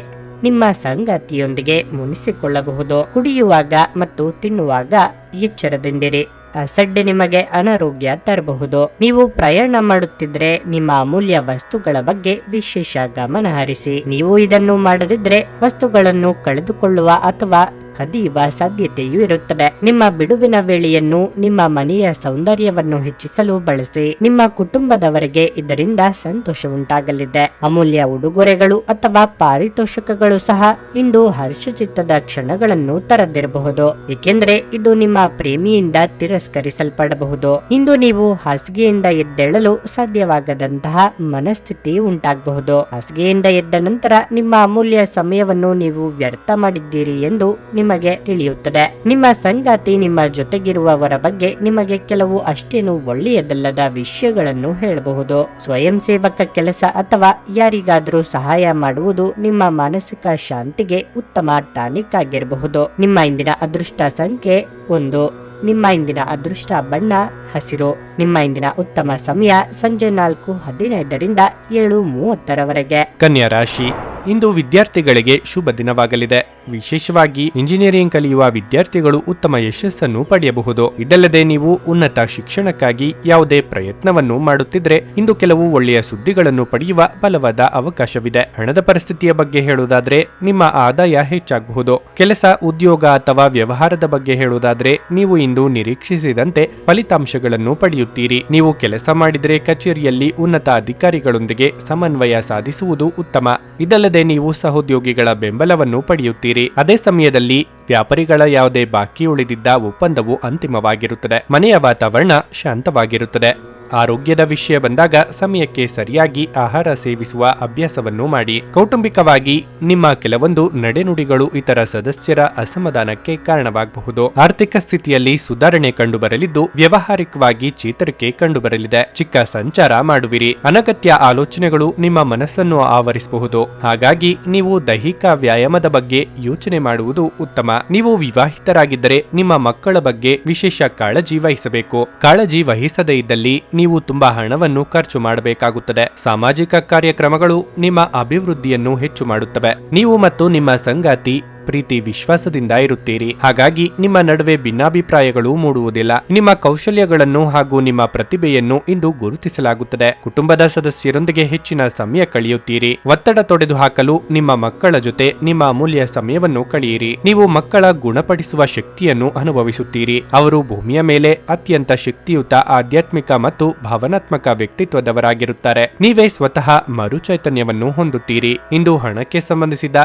ನಿಮ್ಮ ಸಂಗಾತಿಯೊಂದಿಗೆ ಮುನಿಸಿಕೊಳ್ಳಬಹುದು. ಕುಡಿಯುವಾಗ ಮತ್ತು ತಿನ್ನುವಾಗ ಎಚ್ಚರದಿಂದಿರಿ. ಅಸಡ್ಡೆ ನಿಮಗೆ ಅನಾರೋಗ್ಯ ತರಬಹುದು. ನೀವು ಪ್ರಯಾಣ ಮಾಡುತ್ತಿದ್ರೆ ನಿಮ್ಮ ಅಮೂಲ್ಯ ವಸ್ತುಗಳ ಬಗ್ಗೆ ವಿಶೇಷ ಗಮನ ಹರಿಸಿ. ನೀವು ಇದನ್ನು ಮಾಡದಿದ್ರೆ ವಸ್ತುಗಳನ್ನು ಕಳೆದುಕೊಳ್ಳುವ ಅಥವಾ ಕದಿಯುವ ಸಾಧ್ಯತೆಯೂ ಇರುತ್ತದೆ. ನಿಮ್ಮ ಬಿಡುವಿನ ವೇಳೆಯನ್ನು ನಿಮ್ಮ ಮನೆಯ ಸೌಂದರ್ಯವನ್ನು ಹೆಚ್ಚಿಸಲು ಬಳಸಿ. ನಿಮ್ಮ ಕುಟುಂಬದವರಿಗೆ ಇದರಿಂದ ಸಂತೋಷ ಉಂಟಾಗಲಿದೆ. ಅಮೂಲ್ಯ ಉಡುಗೊರೆಗಳು ಅಥವಾ ಪಾರಿತೋಷಕಗಳು ಸಹ ಇಂದು ಹರ್ಷಚಿತ್ತದ ಕ್ಷಣಗಳನ್ನು ತರದಿರಬಹುದು, ಏಕೆಂದರೆ ಇದು ನಿಮ್ಮ ಪ್ರೇಮಿಯಿಂದ ತಿರಸ್ಕರಿಸಲ್ಪಡಬಹುದು. ಇಂದು ನೀವು ಹಾಸಿಗೆಯಿಂದ ಎದ್ದೇಳಲು ಸಾಧ್ಯವಾಗದಂತಹ ಮನಸ್ಥಿತಿ ಉಂಟಾಗಬಹುದು. ಹಾಸಿಗೆಯಿಂದ ಎದ್ದ ನಂತರ ನಿಮ್ಮ ಅಮೂಲ್ಯ ಸಮಯವನ್ನು ನೀವು ವ್ಯರ್ಥ ಮಾಡಿದ್ದೀರಿ ಎಂದು ನಿಮಗೆ ತಿಳಿಯುತ್ತದೆ. ನಿಮ್ಮ ಸಂಗಾತಿ ನಿಮ್ಮ ಜೊತೆಗಿರುವವರ ಬಗ್ಗೆ ನಿಮಗೆ ಕೆಲವು ಅಷ್ಟೇನು ಒಳ್ಳೆಯದಲ್ಲದ ವಿಷಯಗಳನ್ನು ಹೇಳಬಹುದು. ಸ್ವಯಂ ಸೇವಕ ಕೆಲಸ ಅಥವಾ ಯಾರಿಗಾದರೂ ಸಹಾಯ ಮಾಡುವುದು ನಿಮ್ಮ ಮಾನಸಿಕ ಶಾಂತಿಗೆ ಉತ್ತಮ ಟಾನಿಕ್ ಆಗಿರಬಹುದು. ನಿಮ್ಮ ಇಂದಿನ ಅದೃಷ್ಟ ಸಂಖ್ಯೆ 1. ನಿಮ್ಮ ಇಂದಿನ ಅದೃಷ್ಟ ಬಣ್ಣ ಹಸಿರು. ನಿಮ್ಮ ಇಂದಿನ ಉತ್ತಮ ಸಮಯ ಸಂಜೆ 4:15ರಿಂದ 7:30ರವರೆಗೆ.
ಕನ್ಯಾ ರಾಶಿ. ಇಂದು ವಿದ್ಯಾರ್ಥಿಗಳಿಗೆ ಶುಭ ದಿನವಾಗಲಿದೆ. ವಿಶೇಷವಾಗಿ ಇಂಜಿನಿಯರಿಂಗ್ ಕಲಿಯುವ ವಿದ್ಯಾರ್ಥಿಗಳು ಉತ್ತಮ ಯಶಸ್ಸನ್ನು ಪಡೆಯಬಹುದು. ಇದಲ್ಲದೆ ನೀವು ಉನ್ನತ ಶಿಕ್ಷಣಕ್ಕಾಗಿ ಯಾವುದೇ ಪ್ರಯತ್ನವನ್ನು ಮಾಡುತ್ತಿದ್ರೆ ಇಂದು ಕೆಲವು ಒಳ್ಳೆಯ ಸುದ್ದಿಗಳನ್ನು ಪಡೆಯುವ ಬಲವಾದ ಅವಕಾಶವಿದೆ. ಹಣದ ಪರಿಸ್ಥಿತಿಯ ಬಗ್ಗೆ ಹೇಳುವುದಾದ್ರೆ ನಿಮ್ಮ ಆದಾಯ ಹೆಚ್ಚಾಗಬಹುದು. ಕೆಲಸ, ಉದ್ಯೋಗ ಅಥವಾ ವ್ಯವಹಾರದ ಬಗ್ಗೆ ಹೇಳುವುದಾದ್ರೆ ನೀವು ಇಂದು ನಿರೀಕ್ಷಿಸಿದಂತೆ ಫಲಿತಾಂಶಗಳನ್ನು ಪಡೆಯುತ್ತೀರಿ. ನೀವು ಕೆಲಸ ಮಾಡಿದರೆ ಕಚೇರಿಯಲ್ಲಿ ಉನ್ನತ ಅಧಿಕಾರಿಗಳೊಂದಿಗೆ ಸಮನ್ವಯ ಸಾಧಿಸುವುದು ಉತ್ತಮ. ಇದಲ್ಲದೆ ನೀವು ಸಹೋದ್ಯೋಗಿಗಳ ಬೆಂಬಲವನ್ನು ಪಡೆಯುತ್ತೀರಿ. ಅದೇ ಸಮಯದಲ್ಲಿ ವ್ಯಾಪಾರಿಗಳ ಯಾವುದೇ ಬಾಕಿ ಉಳಿದಿದ್ದ ಒಪ್ಪಂದವು ಅಂತಿಮವಾಗಿರುತ್ತದೆ. ಮನೆಯ ವಾತಾವರಣ ಶಾಂತವಾಗಿರುತ್ತದೆ. ಆರೋಗ್ಯದ ವಿಷಯ ಬಂದಾಗ ಸಮಯಕ್ಕೆ ಸರಿಯಾಗಿ ಆಹಾರ ಸೇವಿಸುವ ಅಭ್ಯಾಸವನ್ನು ಮಾಡಿ. ಕೌಟುಂಬಿಕವಾಗಿ ನಿಮ್ಮ ಕೆಲವೊಂದು ನಡೆನುಡಿಗಳು ಇತರ ಸದಸ್ಯರ ಅಸಮಾಧಾನಕ್ಕೆ ಕಾರಣವಾಗಬಹುದು. ಆರ್ಥಿಕ ಸ್ಥಿತಿಯಲ್ಲಿ ಸುಧಾರಣೆ ಕಂಡುಬರಲಿದ್ದು ವ್ಯಾವಹಾರಿಕವಾಗಿ ಚೇತರಿಕೆ ಕಂಡುಬರಲಿದೆ. ಚಿಕ್ಕ ಸಂಚಾರ ಮಾಡುವಿರಿ. ಅನಗತ್ಯ ಆಲೋಚನೆಗಳು ನಿಮ್ಮ ಮನಸ್ಸನ್ನು ಆವರಿಸಬಹುದು. ಹಾಗಾಗಿ ನೀವು ದೈಹಿಕ ವ್ಯಾಯಾಮದ ಬಗ್ಗೆ ಯೋಚನೆ ಮಾಡುವುದು ಉತ್ತಮ. ನೀವು ವಿವಾಹಿತರಾಗಿದ್ದರೆ ನಿಮ್ಮ ಮಕ್ಕಳ ಬಗ್ಗೆ ವಿಶೇಷ ಕಾಳಜಿ ವಹಿಸಬೇಕು. ಕಾಳಜಿ ವಹಿಸದೇ ಇದ್ದಲ್ಲಿ ನೀವು ತುಂಬಾ ಹಣವನ್ನು ಖರ್ಚು ಮಾಡಬೇಕಾಗುತ್ತದೆ. ಸಾಮಾಜಿಕ ಕಾರ್ಯಕ್ರಮಗಳು ನಿಮ್ಮ ಅಭಿವೃದ್ಧಿಯನ್ನು ಹೆಚ್ಚು ಮಾಡುತ್ತವೆ. ನೀವು ಮತ್ತು ನಿಮ್ಮ ಸಂಗಾತಿ ಪ್ರೀತಿ ವಿಶ್ವಾಸದಿಂದ ಇರುತ್ತೀರಿ. ಹಾಗಾಗಿ ನಿಮ್ಮ ನಡುವೆ ಭಿನ್ನಾಭಿಪ್ರಾಯಗಳು ಮೂಡುವುದಿಲ್ಲ. ನಿಮ್ಮ ಕೌಶಲ್ಯಗಳನ್ನು ಹಾಗೂ ನಿಮ್ಮ ಪ್ರತಿಭೆಯನ್ನು ಇಂದು ಗುರುತಿಸಲಾಗುತ್ತದೆ. ಕುಟುಂಬದ ಸದಸ್ಯರೊಂದಿಗೆ ಹೆಚ್ಚಿನ ಸಮಯ ಕಳೆಯುತ್ತೀರಿ. ಒತ್ತಡ ತೊಡೆದು ಹಾಕಲು ನಿಮ್ಮ ಮಕ್ಕಳ ಜೊತೆ ನಿಮ್ಮ ಅಮೂಲ್ಯ ಸಮಯವನ್ನು ಕಳೆಯಿರಿ. ನೀವು ಮಕ್ಕಳ ಗುಣಪಡಿಸುವ ಶಕ್ತಿಯನ್ನು ಅನುಭವಿಸುತ್ತೀರಿ. ಅವರು ಭೂಮಿಯ ಮೇಲೆ ಅತ್ಯಂತ ಶಕ್ತಿಯುತ ಆಧ್ಯಾತ್ಮಿಕ ಮತ್ತು ಭಾವನಾತ್ಮಕ ವ್ಯಕ್ತಿತ್ವದವರಾಗಿರುತ್ತಾರೆ. ನೀವೇ ಸ್ವತಃ ಮರುಚೈತನ್ಯವನ್ನು ಹೊಂದುತ್ತೀರಿ. ಇಂದು ಹಣಕ್ಕೆ ಸಂಬಂಧಿಸಿದ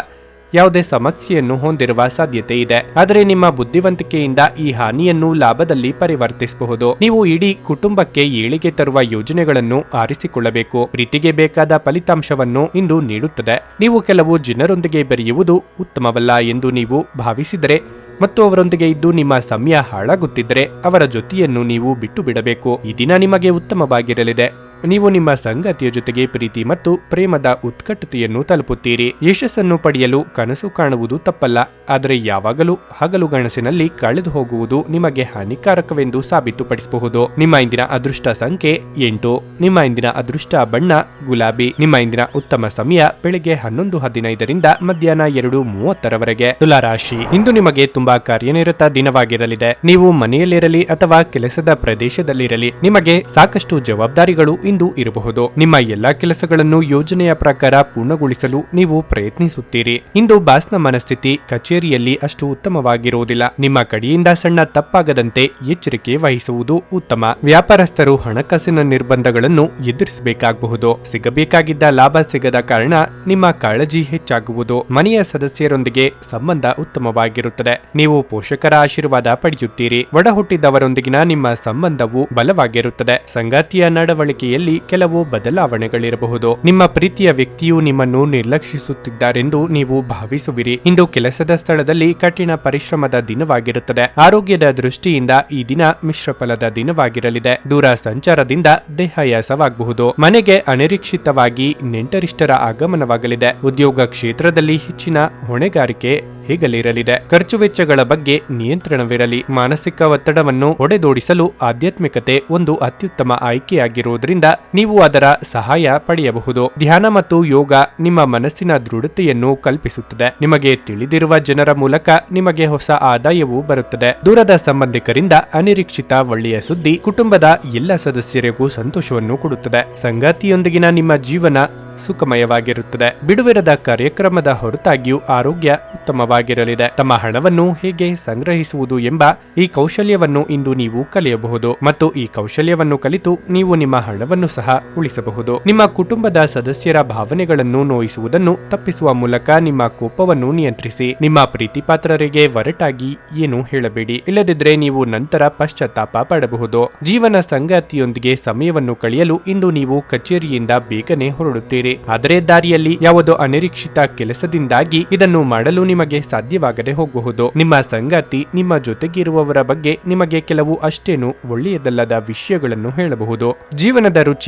ಯಾವುದೇ ಸಮಸ್ಯೆಯನ್ನು ಹೊಂದಿರುವ ಸಾಧ್ಯತೆ ಇದೆ. ಆದರೆ ನಿಮ್ಮ ಬುದ್ಧಿವಂತಿಕೆಯಿಂದ ಈ ಹಾನಿಯನ್ನು ಲಾಭದಲ್ಲಿ ಪರಿವರ್ತಿಸಬಹುದು. ನೀವು ಇಡೀ ಕುಟುಂಬಕ್ಕೆ ಏಳಿಗೆ ತರುವ ಯೋಜನೆಗಳನ್ನು ಆರಿಸಿಕೊಳ್ಳಬೇಕು. ಪ್ರೀತಿಗೆ ಬೇಕಾದ ಫಲಿತಾಂಶವನ್ನು ಇಂದು ನೀಡುತ್ತದೆ. ನೀವು ಕೆಲವು ಜನರೊಂದಿಗೆ ಬೆರೆಯುವುದು ಉತ್ತಮವಲ್ಲ ಎಂದು ನೀವು ಭಾವಿಸಿದರೆ ಮತ್ತು ಅವರೊಂದಿಗೆ ಇದ್ದು ನಿಮ್ಮ ಸಮಯ ಹಾಳಾಗುತ್ತಿದ್ದರೆ ಅವರ ಜೊತೆಯನ್ನು ನೀವು ಬಿಟ್ಟು ಬಿಡಬೇಕು. ಈ ದಿನ ನಿಮಗೆ ಉತ್ತಮವಾಗಿರಲಿದೆ. ನೀವು ನಿಮ್ಮ ಸಂಗಾತಿಯ ಜೊತೆಗೆ ಪ್ರೀತಿ ಮತ್ತು ಪ್ರೇಮದ ಉತ್ಕಟತೆಯನ್ನು ತಲುಪುತ್ತೀರಿ. ಯಶಸ್ಸನ್ನು ಪಡೆಯಲು ಕನಸು ಕಾಣುವುದು ತಪ್ಪಲ್ಲ, ಆದರೆ ಯಾವಾಗಲೂ ಹಗಲುಗನಸಿನಲ್ಲಿ ಕಳೆದು ಹೋಗುವುದು ನಿಮಗೆ ಹಾನಿಕಾರಕವೆಂದು ಸಾಬೀತುಪಡಿಸಬಹುದು. ನಿಮ್ಮ ಇಂದಿನ ಅದೃಷ್ಟ ಸಂಖ್ಯೆ 8. ನಿಮ್ಮ ಇಂದಿನ ಅದೃಷ್ಟ ಬಣ್ಣ ಗುಲಾಬಿ. ನಿಮ್ಮ ಇಂದಿನ ಉತ್ತಮ ಸಮಯ ಬೆಳಿಗ್ಗೆ 11:15ರಿಂದ ಮಧ್ಯಾಹ್ನ 2:30ರವರೆಗೆ. ತುಲಾ ರಾಶಿ, ಇಂದು ನಿಮಗೆ ತುಂಬಾ ಕಾರ್ಯನಿರತ ದಿನವಾಗಿರಲಿದೆ. ನೀವು ಮನೆಯಲ್ಲಿರಲಿ ಅಥವಾ ಕೆಲಸದ ಪ್ರದೇಶದಲ್ಲಿರಲಿ, ನಿಮಗೆ ಸಾಕಷ್ಟು ಜವಾಬ್ದಾರಿಗಳು ಇಂದು ಇರಬಹುದು. ನಿಮ್ಮ ಎಲ್ಲಾ ಕೆಲಸಗಳನ್ನು ಯೋಜನೆಯ ಪ್ರಕಾರ ಪೂರ್ಣಗೊಳಿಸಲು ನೀವು ಪ್ರಯತ್ನಿಸುತ್ತೀರಿ. ಇಂದು ಬಾಸ್ನ ಮನಸ್ಥಿತಿ ಕಚೇರಿಯಲ್ಲಿ ಅಷ್ಟು ಉತ್ತಮವಾಗಿರುವುದಿಲ್ಲ. ನಿಮ್ಮ ಕಡೆಯಿಂದ ಸಣ್ಣ ತಪ್ಪಾಗದಂತೆ ಎಚ್ಚರಿಕೆ ವಹಿಸುವುದು ಉತ್ತಮ. ವ್ಯಾಪಾರಸ್ಥರು ಹಣಕಾಸಿನ ನಿರ್ಬಂಧಗಳನ್ನು ಎದುರಿಸಬೇಕಾಗಬಹುದು. ಸಿಗಬೇಕಾಗಿದ್ದ ಲಾಭ ಸಿಗದ ಕಾರಣ ನಿಮ್ಮ ಕಾಳಜಿ ಹೆಚ್ಚಾಗುವುದು. ಮನೆಯ ಸದಸ್ಯರೊಂದಿಗೆ ಸಂಬಂಧ ಉತ್ತಮವಾಗಿರುತ್ತದೆ. ನೀವು ಪೋಷಕರ ಆಶೀರ್ವಾದ ಪಡೆಯುತ್ತೀರಿ. ಒಡ ಹುಟ್ಟಿದವರೊಂದಿಗಿನ ನಿಮ್ಮ ಸಂಬಂಧವು ಬಲವಾಗಿರುತ್ತದೆ. ಸಂಗಾತಿಯ ನಡವಳಿಕೆಯಲ್ಲಿ ಕೆಲವು ಬದಲಾವಣೆಗಳಿರಬಹುದು. ನಿಮ್ಮ ಪ್ರೀತಿಯ ವ್ಯಕ್ತಿಯು ನಿಮ್ಮನ್ನು ನಿರ್ಲಕ್ಷಿಸುತ್ತಿದ್ದಾರೆಂದು ನೀವು ಭಾವಿಸುವಿರಿ. ಇಂದು ಕೆಲಸದ ಸ್ಥಳದಲ್ಲಿ ಕಠಿಣ ಪರಿಶ್ರಮದ ದಿನವಾಗಿರುತ್ತದೆ. ಆರೋಗ್ಯದ ದೃಷ್ಟಿಯಿಂದ ಈ ದಿನ ಮಿಶ್ರ ಫಲದ ದಿನವಾಗಿರಲಿದೆ. ದೂರ ಸಂಚಾರದಿಂದ ದೇಹಾಯಾಸವಾಗಬಹುದು. ಮನೆಗೆ ಅನಿರೀಕ್ಷಿತವಾಗಿ ನೆಂಟರಿಷ್ಟರ ಆಗಮನವಾಗಲಿದೆ. ಉದ್ಯೋಗ ಕ್ಷೇತ್ರದಲ್ಲಿ ಹೆಚ್ಚಿನ ಹೊಣೆಗಾರಿಕೆ ಹೇಗಲಿರಲಿದೆ. ಖರ್ಚು ವೆಚ್ಚಗಳ ಬಗ್ಗೆ ನಿಯಂತ್ರಣವಿರಲಿ. ಮಾನಸಿಕ ಒತ್ತಡವನ್ನು ಹೊಡೆದೋಡಿಸಲು ಆಧ್ಯಾತ್ಮಿಕತೆ ಒಂದು ಅತ್ಯುತ್ತಮ ಆಯ್ಕೆಯಾಗಿರುವುದರಿಂದ ನೀವು ಅದರ ಸಹಾಯ ಪಡೆಯಬಹುದು. ಧ್ಯಾನ ಮತ್ತು ಯೋಗ ನಿಮ್ಮ ಮನಸ್ಸಿನ ದೃಢತೆಯನ್ನು ಕಲ್ಪಿಸುತ್ತದೆ. ನಿಮಗೆ ತಿಳಿದಿರುವ ಜನರ ಮೂಲಕ ನಿಮಗೆ ಹೊಸ ಆದಾಯವೂ ಬರುತ್ತದೆ. ದೂರದ ಸಂಬಂಧಿಕರಿಂದ ಅನಿರೀಕ್ಷಿತ ಒಳ್ಳೆಯ ಸುದ್ದಿ ಕುಟುಂಬದ ಎಲ್ಲ ಸದಸ್ಯರಿಗೂ ಸಂತೋಷವನ್ನು ಕೊಡುತ್ತದೆ. ಸಂಗಾತಿಯೊಂದಿಗಿನ ನಿಮ್ಮ ಜೀವನ ಸುಖಮಯವಾಗಿರುತ್ತದೆ. ಬಿಡುವಿರದ ಕಾರ್ಯಕ್ರಮದ ಹೊರತಾಗಿಯೂ ಆರೋಗ್ಯ ಉತ್ತಮವಾಗಿರಲಿದೆ. ತಮ್ಮ ಹಣವನ್ನು ಹೇಗೆ ಸಂಗ್ರಹಿಸುವುದು ಎಂಬ ಈ ಕೌಶಲ್ಯವನ್ನು ಇಂದು ನೀವು ಕಲಿಯಬಹುದು ಮತ್ತು ಈ ಕೌಶಲ್ಯವನ್ನು ಕಲಿತು ನೀವು ನಿಮ್ಮ ಹಣವನ್ನು ಸಹ ಉಳಿಸಬಹುದು. ನಿಮ್ಮ ಕುಟುಂಬದ ಸದಸ್ಯರ ಭಾವನೆಗಳನ್ನು ನೋಯಿಸುವುದನ್ನು ತಪ್ಪಿಸುವ ಮೂಲಕ ನಿಮ್ಮ ಕೋಪವನ್ನು ನಿಯಂತ್ರಿಸಿ. ನಿಮ್ಮ ಪ್ರೀತಿಪಾತ್ರರಿಗೆ ಒರಟಾಗಿ ಏನು ಹೇಳಬೇಡಿ, ಇಲ್ಲದಿದ್ದರೆ ನೀವು ನಂತರ ಪಶ್ಚಾತ್ತಾಪ ಪಡಬಹುದು. ಜೀವನ ಸಂಗಾತಿಯೊಂದಿಗೆ ಸಮಯವನ್ನು ಕಳೆಯಲು ಇಂದು ನೀವು ಕಚೇರಿಯಿಂದ ಬೇಗನೆ ಹೊರಡುತ್ತೀರಿ. ಆದರೆ ದಾರಿಯಲ್ಲಿ ಯಾವುದೋ ಅನಿರೀಕ್ಷಿತ ಕೆಲಸದಿಂದಾಗಿ ಇದನ್ನು ಮಾಡಲು ನಿಮಗೆ ಸಾಧ್ಯವಾಗದೆ ಹೋಗಬಹುದು. ನಿಮ್ಮ ಸಂಗಾತಿ ನಿಮ್ಮ ಜೊತೆಗಿರುವವರ ಬಗ್ಗೆ ನಿಮಗೆ ಕೆಲವು ಅಷ್ಟೇನು ಒಳ್ಳೆಯದಲ್ಲದ ವಿಷಯಗಳನ್ನು ಹೇಳಬಹುದು. ಜೀವನದ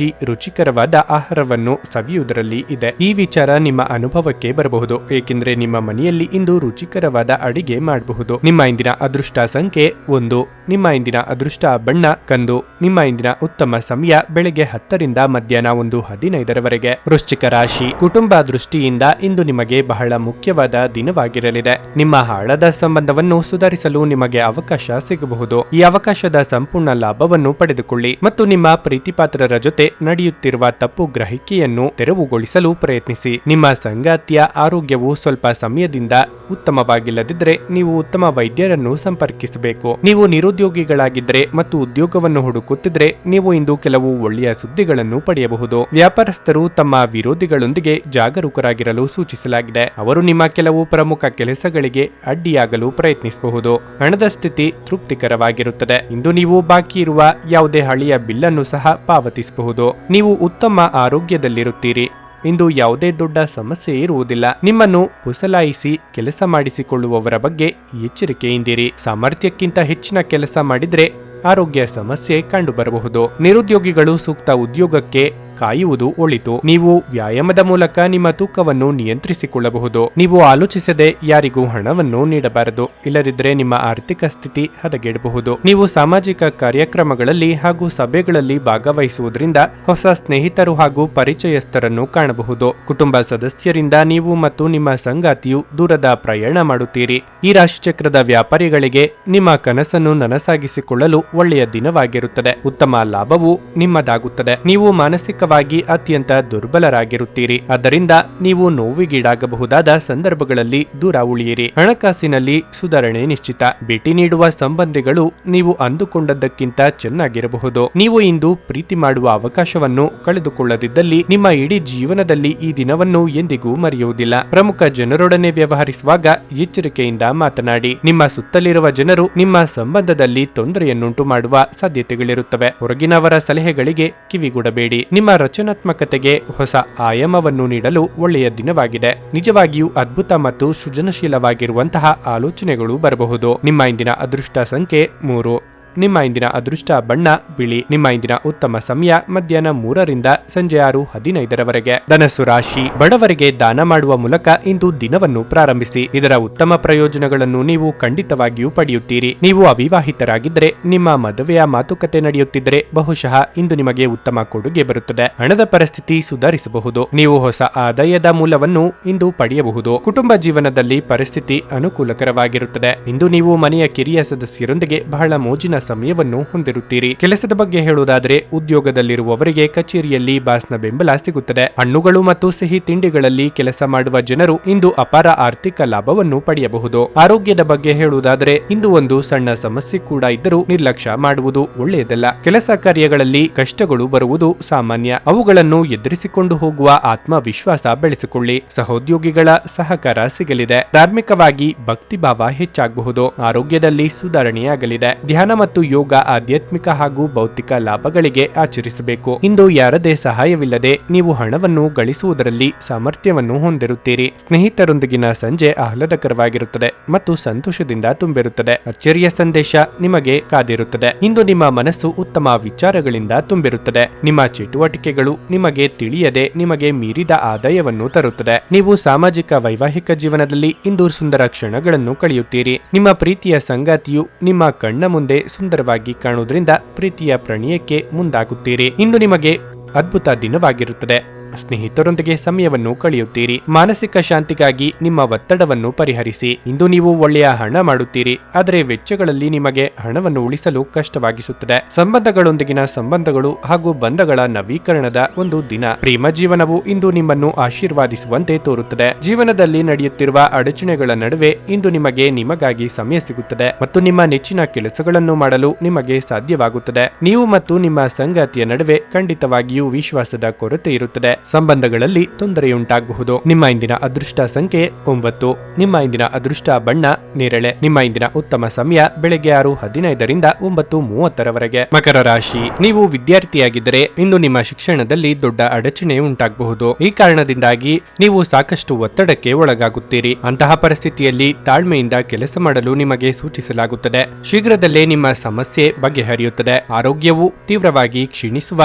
ರುಚಿಕರವಾದ ಆಹಾರವನ್ನು ಸವಿಯುವುದರಲ್ಲಿ ಇದೆ. ಈ ವಿಚಾರ ನಿಮ್ಮ ಅನುಭವಕ್ಕೆ ಬರಬಹುದು, ಏಕೆಂದರೆ ನಿಮ್ಮ ಮನೆಯಲ್ಲಿ ಇಂದು ರುಚಿಕರವಾದ ಅಡಿಗೆ ಮಾಡಬಹುದು. ನಿಮ್ಮ ಇಂದಿನ ಅದೃಷ್ಟ ಸಂಖ್ಯೆ 1. ನಿಮ್ಮ ಇಂದಿನ ಅದೃಷ್ಟ ಬಣ್ಣ ಕಂದು. ನಿಮ್ಮ ಇಂದಿನ ಉತ್ತಮ ಸಮಯ ಬೆಳಗ್ಗೆ 10ರಿಂದ ಮಧ್ಯಾಹ್ನ 1:15ರವರೆಗೆ. ವೃಶ್ಚಿಕ ರಾಶಿ, ಕುಟುಂಬ ದೃಷ್ಟಿಯಿಂದ ಇಂದು ನಿಮಗೆ ಬಹಳ ಮುಖ್ಯವಾದ ದಿನವಾಗಿರಲಿದೆ. ನಿಮ್ಮ ಹಾಳಾದ ಸಂಬಂಧವನ್ನು ಸುಧಾರಿಸಲು ನಿಮಗೆ ಅವಕಾಶ ಸಿಗಬಹುದು. ಈ ಅವಕಾಶದ ಸಂಪೂರ್ಣ ಲಾಭವನ್ನು ಪಡೆದುಕೊಳ್ಳಿ ಮತ್ತು ನಿಮ್ಮ ಪ್ರೀತಿಪಾತ್ರರ ಜೊತೆ ನಡೆಯುತ್ತಿರುವ ತಪ್ಪು ಗ್ರಹಿಕೆಯನ್ನು ತೆರವುಗೊಳಿಸಲು ಪ್ರಯತ್ನಿಸಿ. ನಿಮ್ಮ ಸಂಗಾತಿಯ ಆರೋಗ್ಯವು ಸ್ವಲ್ಪ ಸಮಯದಿಂದ ಉತ್ತಮವಾಗಿಲ್ಲದಿದ್ದರೆ ನೀವು ಉತ್ತಮ ವೈದ್ಯರನ್ನು ಸಂಪರ್ಕಿಸಬೇಕು. ನೀವು ನಿರುದ್ಯೋಗಿಗಳಾಗಿದ್ದರೆ ಮತ್ತು ಉದ್ಯೋಗವನ್ನು ಹುಡುಕುತ್ತಿದ್ರೆ ನೀವು ಇಂದು ಕೆಲವು ಒಳ್ಳೆಯ ಸುದ್ದಿಗಳನ್ನು ಪಡೆಯಬಹುದು. ವ್ಯಾಪಾರಸ್ಥರು ತಮ್ಮ ವಿರೋಧಿಗಳೊಂದಿಗೆ ಜಾಗರೂಕರಾಗಿರಲು ಸೂಚಿಸಲಾಗಿದೆ. ಅವರು ನಿಮ್ಮ ಕೆಲವು ಪ್ರಮುಖ ಕೆಲಸಗಳಿಗೆ ಅಡ್ಡಿಯಾಗಲು ಪ್ರಯತ್ನಿಸಬಹುದು. ಹಣದ ಸ್ಥಿತಿ ತೃಪ್ತಿಕರವಾಗಿರುತ್ತದೆ. ಇಂದು ನೀವು ಬಾಕಿ ಇರುವ ಯಾವುದೇ ಹಳೆಯ ಬಿಲ್ಲನ್ನು ಸಹ ಪಾವತಿಸಬಹುದು. ನೀವು ಉತ್ತಮ ಆರೋಗ್ಯದಲ್ಲಿರುತ್ತೀರಿ. ಇಂದು ಯಾವುದೇ ದೊಡ್ಡ ಸಮಸ್ಯೆ ಇರುವುದಿಲ್ಲ. ನಿಮ್ಮನ್ನು ಕುಸಲಾಯಿಸಿ ಕೆಲಸ ಮಾಡಿಸಿಕೊಳ್ಳುವವರ ಬಗ್ಗೆ ಎಚ್ಚರಿಕೆಯಿಂದಿರಿ. ಸಾಮರ್ಥ್ಯಕ್ಕಿಂತ ಹೆಚ್ಚಿನ ಕೆಲಸ ಮಾಡಿದ್ರೆ ಆರೋಗ್ಯ ಸಮಸ್ಯೆ ಕಂಡುಬರಬಹುದು. ನಿರುದ್ಯೋಗಿಗಳು ಸೂಕ್ತ ಉದ್ಯೋಗಕ್ಕೆ ಕಾಯುವುದು ಒಳಿತು. ನೀವು ವ್ಯಾಯಾಮದ ಮೂಲಕ ನಿಮ್ಮ ತೂಕವನ್ನು ನಿಯಂತ್ರಿಸಿಕೊಳ್ಳಬಹುದು. ನೀವು ಆಲೋಚಿಸದೆ ಯಾರಿಗೂ ಹಣವನ್ನು ನೀಡಬಾರದು, ಇಲ್ಲದಿದ್ದರೆ ನಿಮ್ಮ ಆರ್ಥಿಕ ಸ್ಥಿತಿ ಹದಗೆಡಬಹುದು. ನೀವು ಸಾಮಾಜಿಕ ಕಾರ್ಯಕ್ರಮಗಳಲ್ಲಿ ಹಾಗೂ ಸಭೆಗಳಲ್ಲಿ ಭಾಗವಹಿಸುವುದರಿಂದ ಹೊಸ ಸ್ನೇಹಿತರು ಹಾಗೂ ಪರಿಚಯಸ್ಥರನ್ನು ಕಾಣಬಹುದು. ಕುಟುಂಬ ಸದಸ್ಯರಿಂದ ನೀವು ಮತ್ತು ನಿಮ್ಮ ಸಂಗಾತಿಯು ದೂರದ ಪ್ರಯಾಣ ಮಾಡುತ್ತೀರಿ. ಈ ರಾಶಿಚಕ್ರದ ವ್ಯಾಪಾರಿಗಳಿಗೆ ನಿಮ್ಮ ಕನಸನ್ನು ನನಸಾಗಿಸಿಕೊಳ್ಳಲು ಒಳ್ಳೆಯ ದಿನವಾಗಿರುತ್ತದೆ. ಉತ್ತಮ ಲಾಭವು ನಿಮ್ಮದಾಗುತ್ತದೆ. ನೀವು ಮಾನಸಿಕವಾಗಿ ಅತ್ಯಂತ ದುರ್ಬಲರಾಗಿರುತ್ತೀರಿ. ಆದ್ದರಿಂದ ನೀವು ನೋವಿಗೀಡಾಗಬಹುದಾದ ಸಂದರ್ಭಗಳಲ್ಲಿ ದೂರ ಉಳಿಯಿರಿ. ಹಣಕಾಸಿನಲ್ಲಿ ಸುಧಾರಣೆ ನಿಶ್ಚಿತ. ಭೇಟಿ ನೀಡುವ ಸಂಬಂಧಿಗಳು ನೀವು ಅಂದುಕೊಂಡದ್ದಕ್ಕಿಂತ ಚೆನ್ನಾಗಿರಬಹುದು. ನೀವು ಇಂದು ಪ್ರೀತಿ ಮಾಡುವ ಅವಕಾಶವನ್ನು ಕಳೆದುಕೊಳ್ಳದಿದ್ದಲ್ಲಿ ನಿಮ್ಮ ಇಡೀ ಜೀವನದಲ್ಲಿ ಈ ದಿನವನ್ನು ಎಂದಿಗೂ ಮರೆಯುವುದಿಲ್ಲ. ಪ್ರಮುಖ ಜನರೊಡನೆ ವ್ಯವಹರಿಸುವಾಗ ಎಚ್ಚರಿಕೆಯಿಂದ ಮಾತನಾಡಿ. ನಿಮ್ಮ ಸುತ್ತಲಿರುವ ಜನರು ನಿಮ್ಮ ಸಂಬಂಧದಲ್ಲಿ ತೊಂದರೆಯನ್ನುಂಟು ಮಾಡುವ ಸಾಧ್ಯತೆಗಳಿರುತ್ತವೆ. ಹೊರಗಿನವರ ಸಲಹೆಗಳಿಗೆ ಕಿವಿಗೊಡಬೇಡಿ. ನಿಮ್ಮ ರಚನಾತ್ಮಕತೆಗೆ ಹೊಸ ಆಯಾಮವನ್ನು ನೀಡಲು ಒಳ್ಳೆಯ ದಿನವಾಗಿದೆ. ನಿಜವಾಗಿಯೂ ಅದ್ಭುತ ಮತ್ತು ಸೃಜನಶೀಲವಾಗಿರುವಂತಹ ಆಲೋಚನೆಗಳು ಬರಬಹುದು. ನಿಮ್ಮ ಇಂದಿನ ಅದೃಷ್ಟ ಸಂಖ್ಯೆ 3. ನಿಮ್ಮ ಇಂದಿನ ಅದೃಷ್ಟ ಬಣ್ಣ ಬಿಳಿ. ನಿಮ್ಮ ಇಂದಿನ ಉತ್ತಮ ಸಮಯ ಮಧ್ಯಾಹ್ನ 3ರಿಂದ ಸಂಜೆ 6:15ರವರೆಗೆ. ಧನಸ್ಸು ರಾಶಿ, ಬಡವರಿಗೆ ದಾನ ಮಾಡುವ ಮೂಲಕ ಇಂದು ದಿನವನ್ನು ಪ್ರಾರಂಭಿಸಿ. ಇದರ ಉತ್ತಮ ಪ್ರಯೋಜನಗಳನ್ನು ನೀವು ಖಂಡಿತವಾಗಿಯೂ ಪಡೆಯುತ್ತೀರಿ. ನೀವು ಅವಿವಾಹಿತರಾಗಿದ್ದರೆ ನಿಮ್ಮ ಮದುವೆಯ ಮಾತುಕತೆ ನಡೆಯುತ್ತಿದ್ದರೆ ಬಹುಶಃ ಇಂದು ನಿಮಗೆ ಉತ್ತಮ ಕೊಡುಗೆ ಬರುತ್ತದೆ. ಹಣದ ಪರಿಸ್ಥಿತಿ ಸುಧಾರಿಸಬಹುದು. ನೀವು ಹೊಸ ಆದಾಯದ ಮೂಲವನ್ನು ಇಂದು ಪಡೆಯಬಹುದು. ಕುಟುಂಬ ಜೀವನದಲ್ಲಿ ಪರಿಸ್ಥಿತಿ ಅನುಕೂಲಕರವಾಗಿರುತ್ತದೆ. ಇಂದು ನೀವು ಮನೆಯ ಕಿರಿಯ ಸದಸ್ಯರೊಂದಿಗೆ ಬಹಳ ಮೋಜಿನ ಸಮಯವನ್ನು ಹೊಂದಿರುತ್ತೀರಿ. ಕೆಲಸದ ಬಗ್ಗೆ ಹೇಳುವುದಾದರೆ ಉದ್ಯೋಗದಲ್ಲಿರುವವರಿಗೆ ಕಚೇರಿಯಲ್ಲಿ ಬಾಸ್ನ ಬೆಂಬಲ ಸಿಗುತ್ತದೆ. ಹಣ್ಣುಗಳು ಮತ್ತು ಸಿಹಿ ತಿಂಡಿಗಳಲ್ಲಿ ಕೆಲಸ ಮಾಡುವ ಜನರು ಇಂದು ಅಪಾರ ಆರ್ಥಿಕ ಲಾಭವನ್ನು ಪಡೆಯಬಹುದು. ಆರೋಗ್ಯದ ಬಗ್ಗೆ ಹೇಳುವುದಾದರೆ ಇಂದು ಒಂದು ಸಣ್ಣ ಸಮಸ್ಯೆ ಕೂಡ ಇದ್ದರೂ ನಿರ್ಲಕ್ಷ್ಯ ಮಾಡುವುದು ಒಳ್ಳೆಯದಲ್ಲ. ಕೆಲಸ ಕಾರ್ಯಗಳಲ್ಲಿ ಕಷ್ಟಗಳು ಬರುವುದು ಸಾಮಾನ್ಯ. ಅವುಗಳನ್ನು ಎದುರಿಸಿಕೊಂಡು ಹೋಗುವ ಆತ್ಮವಿಶ್ವಾಸ ಬೆಳೆಸಿಕೊಳ್ಳಿ. ಸಹೋದ್ಯೋಗಿಗಳ ಸಹಕಾರ ಸಿಗಲಿದೆ. ಧಾರ್ಮಿಕವಾಗಿ ಭಕ್ತಿಭಾವ ಹೆಚ್ಚಾಗಬಹುದು. ಆರೋಗ್ಯದಲ್ಲಿ ಸುಧಾರಣೆಯಾಗಲಿದೆ. ಧ್ಯಾನ ಮತ್ತು ಯೋಗ ಆಧ್ಯಾತ್ಮಿಕ ಹಾಗೂ ಭೌತಿಕ ಲಾಭಗಳಿಗೆ ಆಚರಿಸಬೇಕು. ಇಂದು ಯಾರದೇ ಸಹಾಯವಿಲ್ಲದೆ ನೀವು ಹಣವನ್ನು ಗಳಿಸುವುದರಲ್ಲಿ ಸಾಮರ್ಥ್ಯವನ್ನು ಹೊಂದಿರುತ್ತೀರಿ. ಸ್ನೇಹಿತರೊಂದಿಗಿನ ಸಂಜೆ ಆಹ್ಲಾದಕರವಾಗಿರುತ್ತದೆ ಮತ್ತು ಸಂತೋಷದಿಂದ ತುಂಬಿರುತ್ತದೆ. ಅಚ್ಚರಿಯ ಸಂದೇಶ ನಿಮಗೆ ಕಾದಿರುತ್ತದೆ. ಇಂದು ನಿಮ್ಮ ಮನಸ್ಸು ಉತ್ತಮ ವಿಚಾರಗಳಿಂದ ತುಂಬಿರುತ್ತದೆ. ನಿಮ್ಮ ಚಟುವಟಿಕೆಗಳು ನಿಮಗೆ ತಿಳಿಯದೆ ನಿಮಗೆ ಮೀರಿದ ಆದಾಯವನ್ನು ತರುತ್ತದೆ. ನೀವು ಸಾಮಾಜಿಕ ವೈವಾಹಿಕ ಜೀವನದಲ್ಲಿ ಇಂದು ಸುಂದರ ಕ್ಷಣಗಳನ್ನು ಕಳೆಯುತ್ತೀರಿ. ನಿಮ್ಮ ಪ್ರೀತಿಯ ಸಂಗಾತಿಯು ನಿಮ್ಮ ಕಣ್ಣ ಮುಂದೆ ಸುಂದರವಾಗಿ ಕಾಣುವುದರಿಂದ ಪ್ರೀತಿಯ ಪ್ರಣಯಕ್ಕೆ ಮುಂದಾಗುತ್ತೀರಿ. ಇಂದು ನಿಮಗೆ ಅದ್ಭುತ ದಿನವಾಗಿರುತ್ತದೆ. ಸ್ನೇಹಿತರೊಂದಿಗೆ ಸಮಯವನ್ನು ಕಳೆಯುತ್ತೀರಿ. ಮಾನಸಿಕ ಶಾಂತಿಗಾಗಿ ನಿಮ್ಮ ಒತ್ತಡವನ್ನು ಪರಿಹರಿಸಿ. ಇಂದು ನೀವು ಒಳ್ಳೆಯ ಹಣ ಮಾಡುತ್ತೀರಿ, ಆದರೆ ವೆಚ್ಚಗಳಲ್ಲಿ ನಿಮಗೆ ಹಣವನ್ನು ಉಳಿಸಲು ಕಷ್ಟವಾಗಿಸುತ್ತದೆ. ಸಂಬಂಧಗಳೊಂದಿಗಿನ ಸಂಬಂಧಗಳು ಹಾಗೂ ಬಂಧಗಳ ನವೀಕರಣದ ಒಂದು ದಿನ. ಪ್ರೇಮ ಜೀವನವು ಇಂದು ನಿಮ್ಮನ್ನು ಆಶೀರ್ವಾದಿಸುವಂತೆ ತೋರುತ್ತದೆ. ಜೀವನದಲ್ಲಿ ನಡೆಯುತ್ತಿರುವ ಅಡಚಣೆಗಳ ನಡುವೆ ಇಂದು ನಿಮಗಾಗಿ ಸಮಯ ಸಿಗುತ್ತದೆ ಮತ್ತು ನಿಮ್ಮ ನೆಚ್ಚಿನ ಕೆಲಸಗಳನ್ನು ಮಾಡಲು ನಿಮಗೆ ಸಾಧ್ಯವಾಗುತ್ತದೆ. ನೀವು ಮತ್ತು ನಿಮ್ಮ ಸಂಗಾತಿಯ ನಡುವೆ ಖಂಡಿತವಾಗಿಯೂ ವಿಶ್ವಾಸದ ಕೊರತೆ ಇರುತ್ತದೆ. ಸಂಬಂಧಗಳಲ್ಲಿ ತೊಂದರೆಯುಂಟಾಗಬಹುದು. ನಿಮ್ಮ ಇಂದಿನ ಅದೃಷ್ಟ ಸಂಖ್ಯೆ 9. ನಿಮ್ಮ ಇಂದಿನ ಅದೃಷ್ಟ ಬಣ್ಣ ನೇರಳೆ. ನಿಮ್ಮ ಇಂದಿನ ಉತ್ತಮ ಸಮಯ ಬೆಳಗ್ಗೆ 6:15ರಿಂದ 9:30ರವರೆಗೆ. ಮಕರ ರಾಶಿ, ನೀವು ವಿದ್ಯಾರ್ಥಿಯಾಗಿದ್ದರೆ ಇಂದು ನಿಮ್ಮ ಶಿಕ್ಷಣದಲ್ಲಿ ದೊಡ್ಡ ಅಡಚಣೆ ಉಂಟಾಗಬಹುದು. ಈ ಕಾರಣದಿಂದಾಗಿ ನೀವು ಸಾಕಷ್ಟು ಒತ್ತಡಕ್ಕೆ ಒಳಗಾಗುತ್ತೀರಿ. ಅಂತಹ ಪರಿಸ್ಥಿತಿಯಲ್ಲಿ ತಾಳ್ಮೆಯಿಂದ ಕೆಲಸ ಮಾಡಲು ನಿಮಗೆ ಸೂಚಿಸಲಾಗುತ್ತದೆ. ಶೀಘ್ರದಲ್ಲೇ ನಿಮ್ಮ ಸಮಸ್ಯೆ ಬಗೆಹರಿಯುತ್ತದೆ. ಆರೋಗ್ಯವು ತೀವ್ರವಾಗಿ ಕ್ಷೀಣಿಸುವ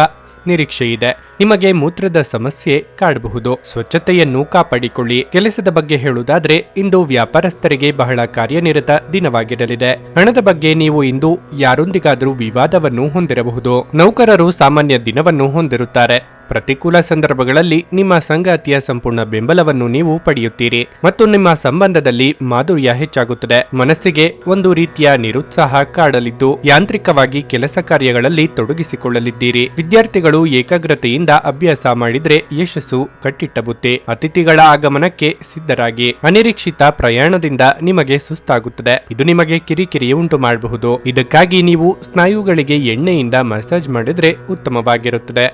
ನಿರೀಕ್ಷೆ ಇದೆ. ನಿಮಗೆ ಮೂತ್ರದ ಸಮಸ್ಯೆ ಕಾಡಬಹುದು. ಸ್ವಚ್ಛತೆಯನ್ನು ಕಾಪಾಡಿಕೊಳ್ಳಿ. ಕೆಲಸದ ಬಗ್ಗೆ ಹೇಳುವುದಾದ್ರೆ ಇಂದು ವ್ಯಾಪಾರಸ್ಥರಿಗೆ ಬಹಳ ಕಾರ್ಯನಿರತ ದಿನವಾಗಿರಲಿದೆ. ಹಣದ ಬಗ್ಗೆ ನೀವು ಇಂದು ಯಾರೊಂದಿಗಾದರೂ ವಿವಾದವನ್ನು ಹೊಂದಿರಬಹುದು. ನೌಕರರು ಸಾಮಾನ್ಯ ದಿನವನ್ನು ಹೊಂದಿರುತ್ತಾರೆ. ಪ್ರತಿಕೂಲ ಸಂದರ್ಭಗಳಲ್ಲಿ ನಿಮ್ಮ ಸಂಗಾತಿಯ ಸಂಪೂರ್ಣ ಬೆಂಬಲವನ್ನು ನೀವು ಪಡೆಯುತ್ತೀರಿ ಮತ್ತು ನಿಮ್ಮ ಸಂಬಂಧದಲ್ಲಿ ಮಾಧುರ್ಯ ಹೆಚ್ಚಾಗುತ್ತದೆ. ಮನಸ್ಸಿಗೆ ಒಂದು ರೀತಿಯ ನಿರುತ್ಸಾಹ ಕಾಡಲಿದ್ದು ಯಾಂತ್ರಿಕವಾಗಿ ಕೆಲಸ ಕಾರ್ಯಗಳಲ್ಲಿ ತೊಡಗಿಸಿಕೊಳ್ಳಲಿದ್ದೀರಿ. ವಿದ್ಯಾರ್ಥಿಗಳು ಏಕಾಗ್ರತೆಯಿಂದ ಅಭ್ಯಾಸ ಮಾಡಿದ್ರೆ ಯಶಸ್ಸು ಕಟ್ಟಿಟ್ಟ ಬುತ್ತಿ. ಅತಿಥಿಗಳ ಆಗಮನಕ್ಕೆ ಸಿದ್ಧರಾಗಿ. ಅನಿರೀಕ್ಷಿತ ಪ್ರಯಾಣದಿಂದ ನಿಮಗೆ ಸುಸ್ತಾಗುತ್ತದೆ. ಇದು ನಿಮಗೆ ಕಿರಿಕಿರಿ ಉಂಟು ಮಾಡಬಹುದು. ಇದಕ್ಕಾಗಿ ನೀವು ಸ್ನಾಯುಗಳಿಗೆ ಎಣ್ಣೆಯಿಂದ ಮಸಾಜ್ ಮಾಡಿದ್ರೆ ಉತ್ತಮವಾಗಿರುತ್ತದೆ.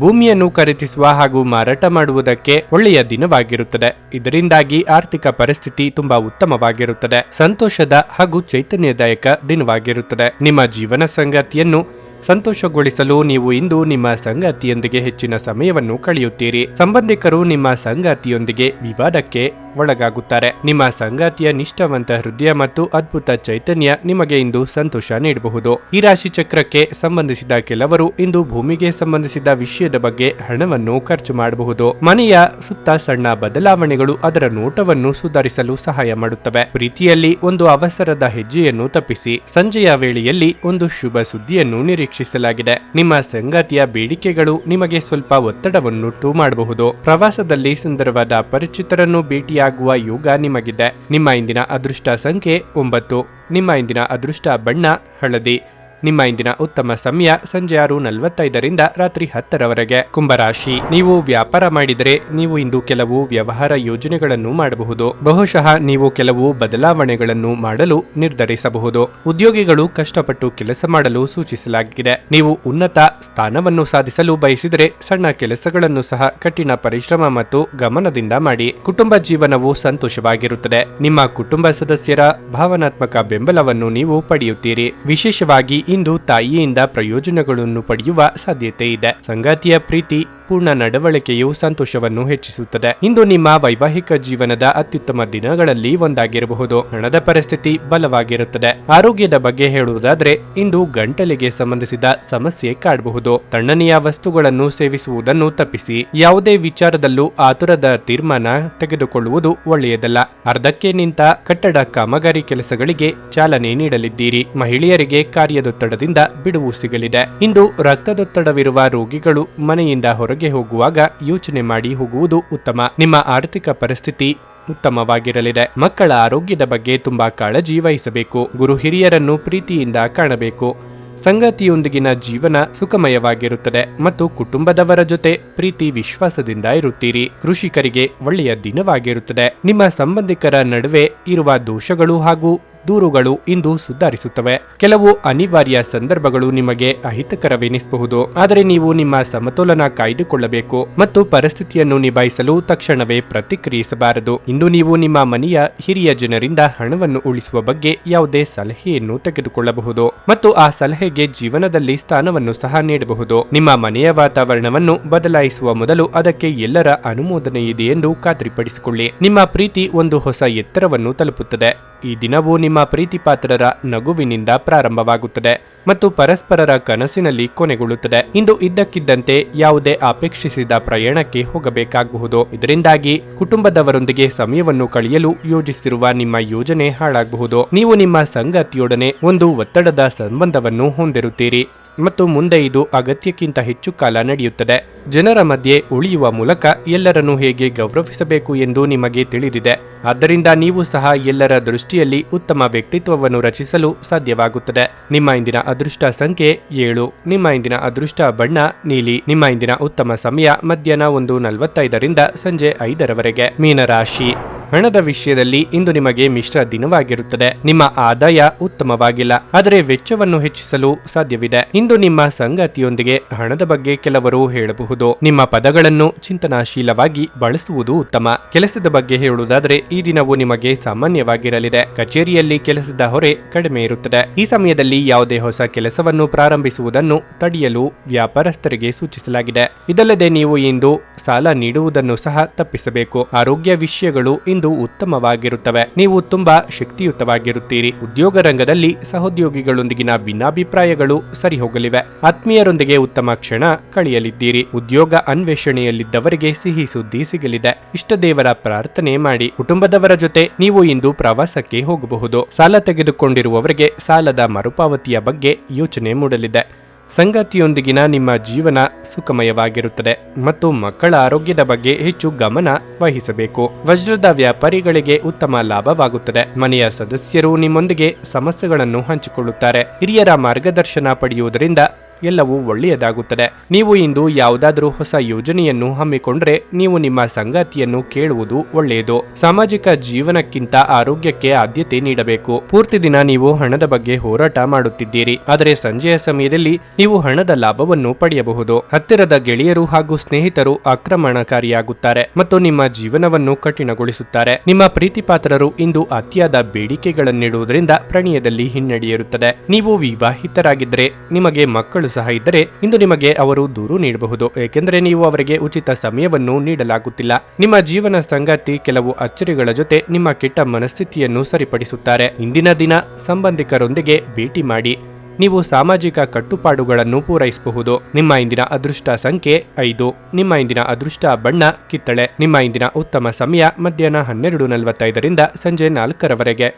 ಭೂಮಿಯನ್ನು ಖರೀದಿಸುವ ಹಾಗೂ ಮಾರಾಟ ಮಾಡುವುದಕ್ಕೆ ಒಳ್ಳೆಯ ದಿನವಾಗಿರುತ್ತದೆ. ಇದರಿಂದಾಗಿ ಆರ್ಥಿಕ ಪರಿಸ್ಥಿತಿ ತುಂಬಾ ಉತ್ತಮವಾಗಿರುತ್ತದೆ. ಸಂತೋಷದ ಹಾಗೂ ಚೈತನ್ಯದಾಯಕ ದಿನವಾಗಿರುತ್ತದೆ. ನಿಮ್ಮ ಜೀವನ ಸಂಗಾತಿಯನ್ನು ಸಂತೋಷಗೊಳಿಸಲು ನೀವು ಇಂದು ನಿಮ್ಮ ಸಂಗಾತಿಯೊಂದಿಗೆ ಹೆಚ್ಚಿನ ಸಮಯವನ್ನು ಕಳೆಯುತ್ತೀರಿ. ಸಂಬಂಧಿಕರು ನಿಮ್ಮ ಸಂಗಾತಿಯೊಂದಿಗೆ ವಿವಾದಕ್ಕೆ ಒಳಗಾಗುತ್ತಾರೆ. ನಿಮ್ಮ ಸಂಗಾತಿಯ ನಿಷ್ಠಾವಂತ ಹೃದಯ ಮತ್ತು ಅದ್ಭುತ ಚೈತನ್ಯ ನಿಮಗೆ ಇಂದು ಸಂತೋಷ ನೀಡಬಹುದು. ಈ ರಾಶಿ ಚಕ್ರಕ್ಕೆ ಸಂಬಂಧಿಸಿದ ಕೆಲವರು ಇಂದು ಭೂಮಿಗೆ ಸಂಬಂಧಿಸಿದ ವಿಷಯದ ಬಗ್ಗೆ ಹಣವನ್ನು ಖರ್ಚು ಮಾಡಬಹುದು. ಮನೆಯ ಸುತ್ತ ಸಣ್ಣ ಬದಲಾವಣೆಗಳು ಅದರ ನೋಟವನ್ನು ಸುಧಾರಿಸಲು ಸಹಾಯ ಮಾಡುತ್ತವೆ. ಪ್ರೀತಿಯಲ್ಲಿ ಒಂದು ಅವಸರದ ಹೆಜ್ಜೆಯನ್ನು ತಪ್ಪಿಸಿ. ಸಂಜೆಯ ವೇಳೆಯಲ್ಲಿ ಒಂದು ಶುಭ ಸುದ್ದಿಯನ್ನು ನಿರೀಕ್ಷಿಸಲಾಗಿದೆ. ನಿಮ್ಮ ಸಂಗಾತಿಯ ಬೇಡಿಕೆಗಳು ನಿಮಗೆ ಸ್ವಲ್ಪ ಒತ್ತಡವನ್ನುಂಟು ಮಾಡಬಹುದು. ಪ್ರವಾಸದಲ್ಲಿ ಸುಂದರವಾದ ಪರಿಚಿತರನ್ನು ಭೇಟಿಯಾಗುವ ಯೋಗ ನಿಮಗಿದೆ. ನಿಮ್ಮ ಇಂದಿನ ಅದೃಷ್ಟ ಸಂಖ್ಯೆ 9. ನಿಮ್ಮ ಇಂದಿನ ಅದೃಷ್ಟ ಬಣ್ಣ ಹಳದಿ. ನಿಮ್ಮ ಇಂದಿನ ಉತ್ತಮ ಸಮಯ ಸಂಜೆ 6:45ರಿಂದ ರಾತ್ರಿ 10ರವರೆಗೆ. ಕುಂಭರಾಶಿ, ನೀವು ವ್ಯಾಪಾರ ಮಾಡಿದರೆ ನೀವು ಇಂದು ಕೆಲವು ವ್ಯವಹಾರ ಯೋಜನೆಗಳನ್ನು ಮಾಡಬಹುದು. ಬಹುಶಃ ನೀವು ಕೆಲವು ಬದಲಾವಣೆಗಳನ್ನು ಮಾಡಲು ನಿರ್ಧರಿಸಬಹುದು. ಉದ್ಯೋಗಿಗಳು ಕಷ್ಟಪಟ್ಟು ಕೆಲಸ ಮಾಡಲು ಸೂಚಿಸಲಾಗಿದೆ. ನೀವು ಉನ್ನತ ಸ್ಥಾನವನ್ನು ಸಾಧಿಸಲು ಬಯಸಿದರೆ ಸಣ್ಣ ಕೆಲಸಗಳನ್ನು ಸಹ ಕಠಿಣ ಪರಿಶ್ರಮ ಮತ್ತು ಗಮನದಿಂದ ಮಾಡಿ. ಕುಟುಂಬ ಜೀವನವು ಸಂತೋಷವಾಗಿರುತ್ತದೆ. ನಿಮ್ಮ ಕುಟುಂಬ ಸದಸ್ಯರ ಭಾವನಾತ್ಮಕ ಬೆಂಬಲವನ್ನು ನೀವು ಪಡೆಯುತ್ತೀರಿ. ವಿಶೇಷವಾಗಿ ಇಂದು ತಾಯಿಯಿಂದ ಪ್ರಯೋಜನಗಳನ್ನು ಪಡೆಯುವ ಸಾಧ್ಯತೆ ಇದೆ. ಸಂಗಾತಿಯ ಪ್ರೀತಿ ಪೂರ್ಣ ನಡವಳಿಕೆಯು ಸಂತೋಷವನ್ನು ಹೆಚ್ಚಿಸುತ್ತದೆ. ಇಂದು ನಿಮ್ಮ ವೈವಾಹಿಕ ಜೀವನದ ಅತ್ಯುತ್ತಮ ದಿನಗಳಲ್ಲಿ ಒಂದಾಗಿರಬಹುದು. ಹಣದ ಪರಿಸ್ಥಿತಿ ಬಲವಾಗಿರುತ್ತದೆ. ಆರೋಗ್ಯದ ಬಗ್ಗೆ ಹೇಳುವುದಾದ್ರೆ ಇಂದು ಗಂಟಲಿಗೆ ಸಂಬಂಧಿಸಿದ ಸಮಸ್ಯೆ ಕಾಡಬಹುದು. ತಣ್ಣನೆಯ ವಸ್ತುಗಳನ್ನು ಸೇವಿಸುವುದನ್ನು ತಪ್ಪಿಸಿ. ಯಾವುದೇ ವಿಚಾರದಲ್ಲೂ ಆತುರದ ತೀರ್ಮಾನ ತೆಗೆದುಕೊಳ್ಳುವುದು ಒಳ್ಳೆಯದಲ್ಲ. ಅರ್ಧಕ್ಕೆ ನಿಂತ ಕಟ್ಟಡ ಕಾಮಗಾರಿ ಕೆಲಸಗಳಿಗೆ ಚಾಲನೆ ನೀಡಲಿದ್ದೀರಿ. ಮಹಿಳೆಯರಿಗೆ ಕಾರ್ಯದೊತ್ತಡದಿಂದ ಬಿಡುವು ಸಿಗಲಿದೆ. ಇಂದು ರಕ್ತದೊತ್ತಡವಿರುವ ರೋಗಿಗಳು ಮನೆಯಿಂದ ಹೊರಗೆ ಹೋಗುವಾಗ ಯೋಚನೆ ಮಾಡಿ ಹೋಗುವುದು ಉತ್ತಮ. ನಿಮ್ಮ ಆರ್ಥಿಕ ಪರಿಸ್ಥಿತಿ ಉತ್ತಮವಾಗಿರಲಿದೆ. ಮಕ್ಕಳ ಆರೋಗ್ಯದ ಬಗ್ಗೆ ತುಂಬಾ ಕಾಳಜಿ ವಹಿಸಬೇಕು. ಗುರು ಹಿರಿಯರನ್ನು ಪ್ರೀತಿಯಿಂದ ಕಾಣಬೇಕು. ಸಂಗಾತಿಯೊಂದಿಗಿನ ಜೀವನ ಸುಖಮಯವಾಗಿರುತ್ತದೆ ಮತ್ತು ಕುಟುಂಬದವರ ಜೊತೆ ಪ್ರೀತಿ ವಿಶ್ವಾಸದಿಂದ ಇರುತ್ತೀರಿ. ಕೃಷಿಕರಿಗೆ ಒಳ್ಳೆಯ ದಿನವಾಗಿರುತ್ತದೆ. ನಿಮ್ಮ ಸಂಬಂಧಿಕರ ನಡುವೆ ಇರುವ ದೋಷಗಳು ಹಾಗೂ ದೂರುಗಳು ಇಂದು ಸುಧಾರಿಸುತ್ತವೆ. ಕೆಲವು ಅನಿವಾರ್ಯ ಸಂದರ್ಭಗಳು ನಿಮಗೆ ಅಹಿತಕರವೆನಿಸಬಹುದು, ಆದರೆ ನೀವು ನಿಮ್ಮ ಸಮತೋಲನ ಕಾಯ್ದುಕೊಳ್ಳಬೇಕು ಮತ್ತು ಪರಿಸ್ಥಿತಿಯನ್ನು ನಿಭಾಯಿಸಲು ತಕ್ಷಣವೇ ಪ್ರತಿಕ್ರಿಯಿಸಬಾರದು. ಇಂದು ನೀವು ನಿಮ್ಮ ಮನೆಯ ಹಿರಿಯ ಜನರಿಂದ ಹಣವನ್ನು ಉಳಿಸುವ ಬಗ್ಗೆ ಯಾವುದೇ ಸಲಹೆಯನ್ನು ತೆಗೆದುಕೊಳ್ಳಬಹುದು ಮತ್ತು ಆ ಸಲಹೆಗೆ ಜೀವನದಲ್ಲಿ ಸ್ಥಾನವನ್ನು ಸಹ ನೀಡಬಹುದು. ನಿಮ್ಮ ಮನೆಯ ವಾತಾವರಣವನ್ನು ಬದಲಾಯಿಸುವ ಮೊದಲು ಅದಕ್ಕೆ ಎಲ್ಲರ ಅನುಮೋದನೆ ಇದೆ ಎಂದು ಖಾತ್ರಿಪಡಿಸಿಕೊಳ್ಳಿ. ನಿಮ್ಮ ಪ್ರೀತಿ ಒಂದು ಹೊಸ ಎತ್ತರವನ್ನು ತಲುಪುತ್ತದೆ. ಈ ದಿನವು ನಿಮ್ಮ ಪ್ರೀತಿಪಾತ್ರರ ನಗುವಿನಿಂದ ಪ್ರಾರಂಭವಾಗುತ್ತದೆ ಮತ್ತು ಪರಸ್ಪರರ ಕನಸಿನಲ್ಲಿ ಕೊನೆಗೊಳ್ಳುತ್ತದೆ. ಇಂದು ಇದ್ದಕ್ಕಿದ್ದಂತೆ ಯಾವುದೇ ಅಪೇಕ್ಷಿಸಿದ ಪ್ರಯಾಣಕ್ಕೆ ಹೋಗಬೇಕಾಗಬಹುದು. ಇದರಿಂದಾಗಿ ಕುಟುಂಬದವರೊಂದಿಗೆ ಸಮಯವನ್ನು ಕಳೆಯಲು ಯೋಜಿಸಿರುವ ನಿಮ್ಮ ಯೋಜನೆ ಹಾಳಾಗಬಹುದು. ನೀವು ನಿಮ್ಮ ಸಂಗಾತಿಯೊಡನೆ ಒಂದು ಒತ್ತಡದ ಸಂಬಂಧವನ್ನು ಹೊಂದಿರುತ್ತೀರಿ ಮತ್ತು ಮುಂದೆ ಇದು ಅಗತ್ಯಕ್ಕಿಂತ ಹೆಚ್ಚು ಕಾಲ ನಡೆಯುತ್ತದೆ. ಜನರ ಮಧ್ಯೆ ಉಳಿಯುವ ಮೂಲಕ ಎಲ್ಲರನ್ನು ಹೇಗೆ ಗೌರವಿಸಬೇಕು ಎಂದು ನಿಮಗೆ ತಿಳಿದಿದೆ. ಆದ್ದರಿಂದ ನೀವು ಸಹ ಎಲ್ಲರ ದೃಷ್ಟಿಯಲ್ಲಿ ಉತ್ತಮ ವ್ಯಕ್ತಿತ್ವವನ್ನು ರಚಿಸಲು ಸಾಧ್ಯವಾಗುತ್ತದೆ. ನಿಮ್ಮ ಇಂದಿನ ಅದೃಷ್ಟ ಸಂಖ್ಯೆ 7. ನಿಮ್ಮ ಇಂದಿನ ಅದೃಷ್ಟ ಬಣ್ಣ ನೀಲಿ. ನಿಮ್ಮ ಇಂದಿನ ಉತ್ತಮ ಸಮಯ ಮಧ್ಯಾಹ್ನ 1:45 ಸಂಜೆ 5ರವರೆಗೆ. ಮೀನರಾಶಿ. ಹಣದ ವಿಷಯದಲ್ಲಿ ಇಂದು ನಿಮಗೆ ಮಿಶ್ರ ದಿನವಾಗಿರುತ್ತದೆ. ನಿಮ್ಮ ಆದಾಯ ಉತ್ತಮವಾಗಿಲ್ಲ, ಆದರೆ ವೆಚ್ಚವನ್ನು ಹೆಚ್ಚಿಸಲು ಸಾಧ್ಯವಿದೆ. ಇಂದು ನಿಮ್ಮ ಸಂಗಾತಿಯೊಂದಿಗೆ ಹಣದ ಬಗ್ಗೆ ಕೆಲವರು ಹೇಳಬಹುದು. ನಿಮ್ಮ ಪದಗಳನ್ನು ಚಿಂತನಾಶೀಲವಾಗಿ ಬಳಸುವುದು ಉತ್ತಮ. ಕೆಲಸದ ಬಗ್ಗೆ ಹೇಳುವುದಾದರೆ ಈ ದಿನವು ನಿಮಗೆ ಸಾಮಾನ್ಯವಾಗಿರಲಿದೆ. ಕಚೇರಿಯಲ್ಲಿ ಕೆಲಸದ ಹೊರೆ ಕಡಿಮೆ ಇರುತ್ತದೆ. ಈ ಸಮಯದಲ್ಲಿ ಯಾವುದೇ ಹೊಸ ಕೆಲಸವನ್ನು ಪ್ರಾರಂಭಿಸುವುದನ್ನು ತಡೆಯಲು ವ್ಯಾಪಾರಸ್ಥರಿಗೆ ಸೂಚಿಸಲಾಗಿದೆ. ಇದಲ್ಲದೆ ನೀವು ಇಂದು ಸಾಲ ನೀಡುವುದನ್ನು ಸಹ ತಪ್ಪಿಸಬೇಕು. ಆರೋಗ್ಯ ವಿಷಯಗಳು ಇಂದು ಉತ್ತಮವಾಗಿರುತ್ತವೆ. ನೀವು ತುಂಬಾ ಶಕ್ತಿಯುತವಾಗಿರುತ್ತೀರಿ. ಉದ್ಯೋಗ ರಂಗದಲ್ಲಿ ಸಹೋದ್ಯೋಗಿಗಳೊಂದಿಗಿನ ಭಿನ್ನಾಭಿಪ್ರಾಯಗಳು ಸರಿಹೋಗಲಿವೆ. ಆತ್ಮೀಯರೊಂದಿಗೆ ಉತ್ತಮ ಕ್ಷಣ ಕಳೆಯಲಿದ್ದೀರಿ. ಉದ್ಯೋಗ ಅನ್ವೇಷಣೆಯಲ್ಲಿದ್ದವರಿಗೆ ಸಿಹಿ ಸುದ್ದಿ ಸಿಗಲಿದೆ. ಇಷ್ಟ ದೇವರ ಪ್ರಾರ್ಥನೆ ಮಾಡಿ. ಕುಟುಂಬದವರ ಜೊತೆ ನೀವು ಇಂದು ಪ್ರವಾಸಕ್ಕೆ ಹೋಗಬಹುದು. ಸಾಲ ತೆಗೆದುಕೊಂಡಿರುವವರಿಗೆ ಸಾಲದ ಮರುಪಾವತಿಯ ಬಗ್ಗೆ ಯೋಚನೆ ಮೂಡಲಿದೆ. ಸಂಗಾತಿಯೊಂದಿಗಿನ ನಿಮ್ಮ ಜೀವನ ಸುಖಮಯವಾಗಿರುತ್ತದೆ ಮತ್ತು ಮಕ್ಕಳ ಆರೋಗ್ಯದ ಬಗ್ಗೆ ಹೆಚ್ಚು ಗಮನ ವಹಿಸಬೇಕು. ವಜ್ರದ ವ್ಯಾಪಾರಿಗಳಿಗೆ ಉತ್ತಮ ಲಾಭವಾಗುತ್ತದೆ. ಮನೆಯ ಸದಸ್ಯರು ನಿಮ್ಮೊಂದಿಗೆ ಸಮಸ್ಯೆಗಳನ್ನು ಹಂಚಿಕೊಳ್ಳುತ್ತಾರೆ. ಹಿರಿಯರ ಮಾರ್ಗದರ್ಶನ ಪಡೆಯುವುದರಿಂದ ಎಲ್ಲವೂ ಒಳ್ಳೆಯದಾಗುತ್ತದೆ. ನೀವು ಇಂದು ಯಾವುದಾದರೂ ಹೊಸ ಯೋಜನೆಯನ್ನು ಹಮ್ಮಿಕೊಂಡ್ರೆ ನೀವು ನಿಮ್ಮ ಸಂಗಾತಿಯನ್ನು ಕೇಳುವುದು ಒಳ್ಳೆಯದು. ಸಾಮಾಜಿಕ ಜೀವನಕ್ಕಿಂತ ಆರೋಗ್ಯಕ್ಕೆ ಆದ್ಯತೆ ನೀಡಬೇಕು. ಪೂರ್ತಿ ದಿನ ನೀವು ಹಣದ ಬಗ್ಗೆ ಹೋರಾಟ ಮಾಡುತ್ತಿದ್ದೀರಿ, ಆದರೆ ಸಂಜೆಯ ಸಮಯದಲ್ಲಿ ನೀವು ಹಣದ ಲಾಭವನ್ನು ಪಡೆಯಬಹುದು. ಹತ್ತಿರದ ಗೆಳೆಯರು ಹಾಗೂ ಸ್ನೇಹಿತರು ಆಕ್ರಮಣಕಾರಿಯಾಗುತ್ತಾರೆ ಮತ್ತು ನಿಮ್ಮ ಜೀವನವನ್ನು ಕಠಿಣಗೊಳಿಸುತ್ತಾರೆ. ನಿಮ್ಮ ಪ್ರೀತಿಪಾತ್ರರು ಇಂದು ಅತಿಯಾದ ಬೇಡಿಕೆಗಳನ್ನಿಡುವುದರಿಂದ ಪ್ರಣಯದಲ್ಲಿ ಹಿನ್ನಡೆಯಿರುತ್ತದೆ. ನೀವು ವಿವಾಹಿತರಾಗಿದ್ದರೆ ನಿಮಗೆ ಮಕ್ಕಳು ಸಹ ಇದ್ದರೆ ಇಂದು ನಿಮಗೆ ಅವರು ದೂರು ನೀಡಬಹುದು, ಏಕೆಂದರೆ ನೀವು ಅವರಿಗೆ ಉಚಿತ ಸಮಯವನ್ನು ನೀಡಲಾಗುತ್ತಿಲ್ಲ. ನಿಮ್ಮ ಜೀವನ ಸಂಗಾತಿ ಕೆಲವು ಅಚ್ಚರಿಗಳ ಜೊತೆ ನಿಮ್ಮ ಕೆಟ್ಟ ಮನಸ್ಥಿತಿಯನ್ನು ಸರಿಪಡಿಸುತ್ತಾರೆ. ಇಂದಿನ ದಿನ ಸಂಬಂಧಿಕರೊಂದಿಗೆ ಭೇಟಿ ಮಾಡಿ. ನೀವು ಸಾಮಾಜಿಕ ಕಟ್ಟುಪಾಡುಗಳನ್ನು ಪೂರೈಸಬಹುದು. ನಿಮ್ಮ ಇಂದಿನ ಅದೃಷ್ಟ ಸಂಖ್ಯೆ 5. ನಿಮ್ಮ ಇಂದಿನ ಅದೃಷ್ಟ ಬಣ್ಣ ಕಿತ್ತಳೆ. ನಿಮ್ಮ ಇಂದಿನ ಉತ್ತಮ ಸಮಯ ಮಧ್ಯಾಹ್ನ 12:45 ಸಂಜೆ 4ರವರೆಗೆ.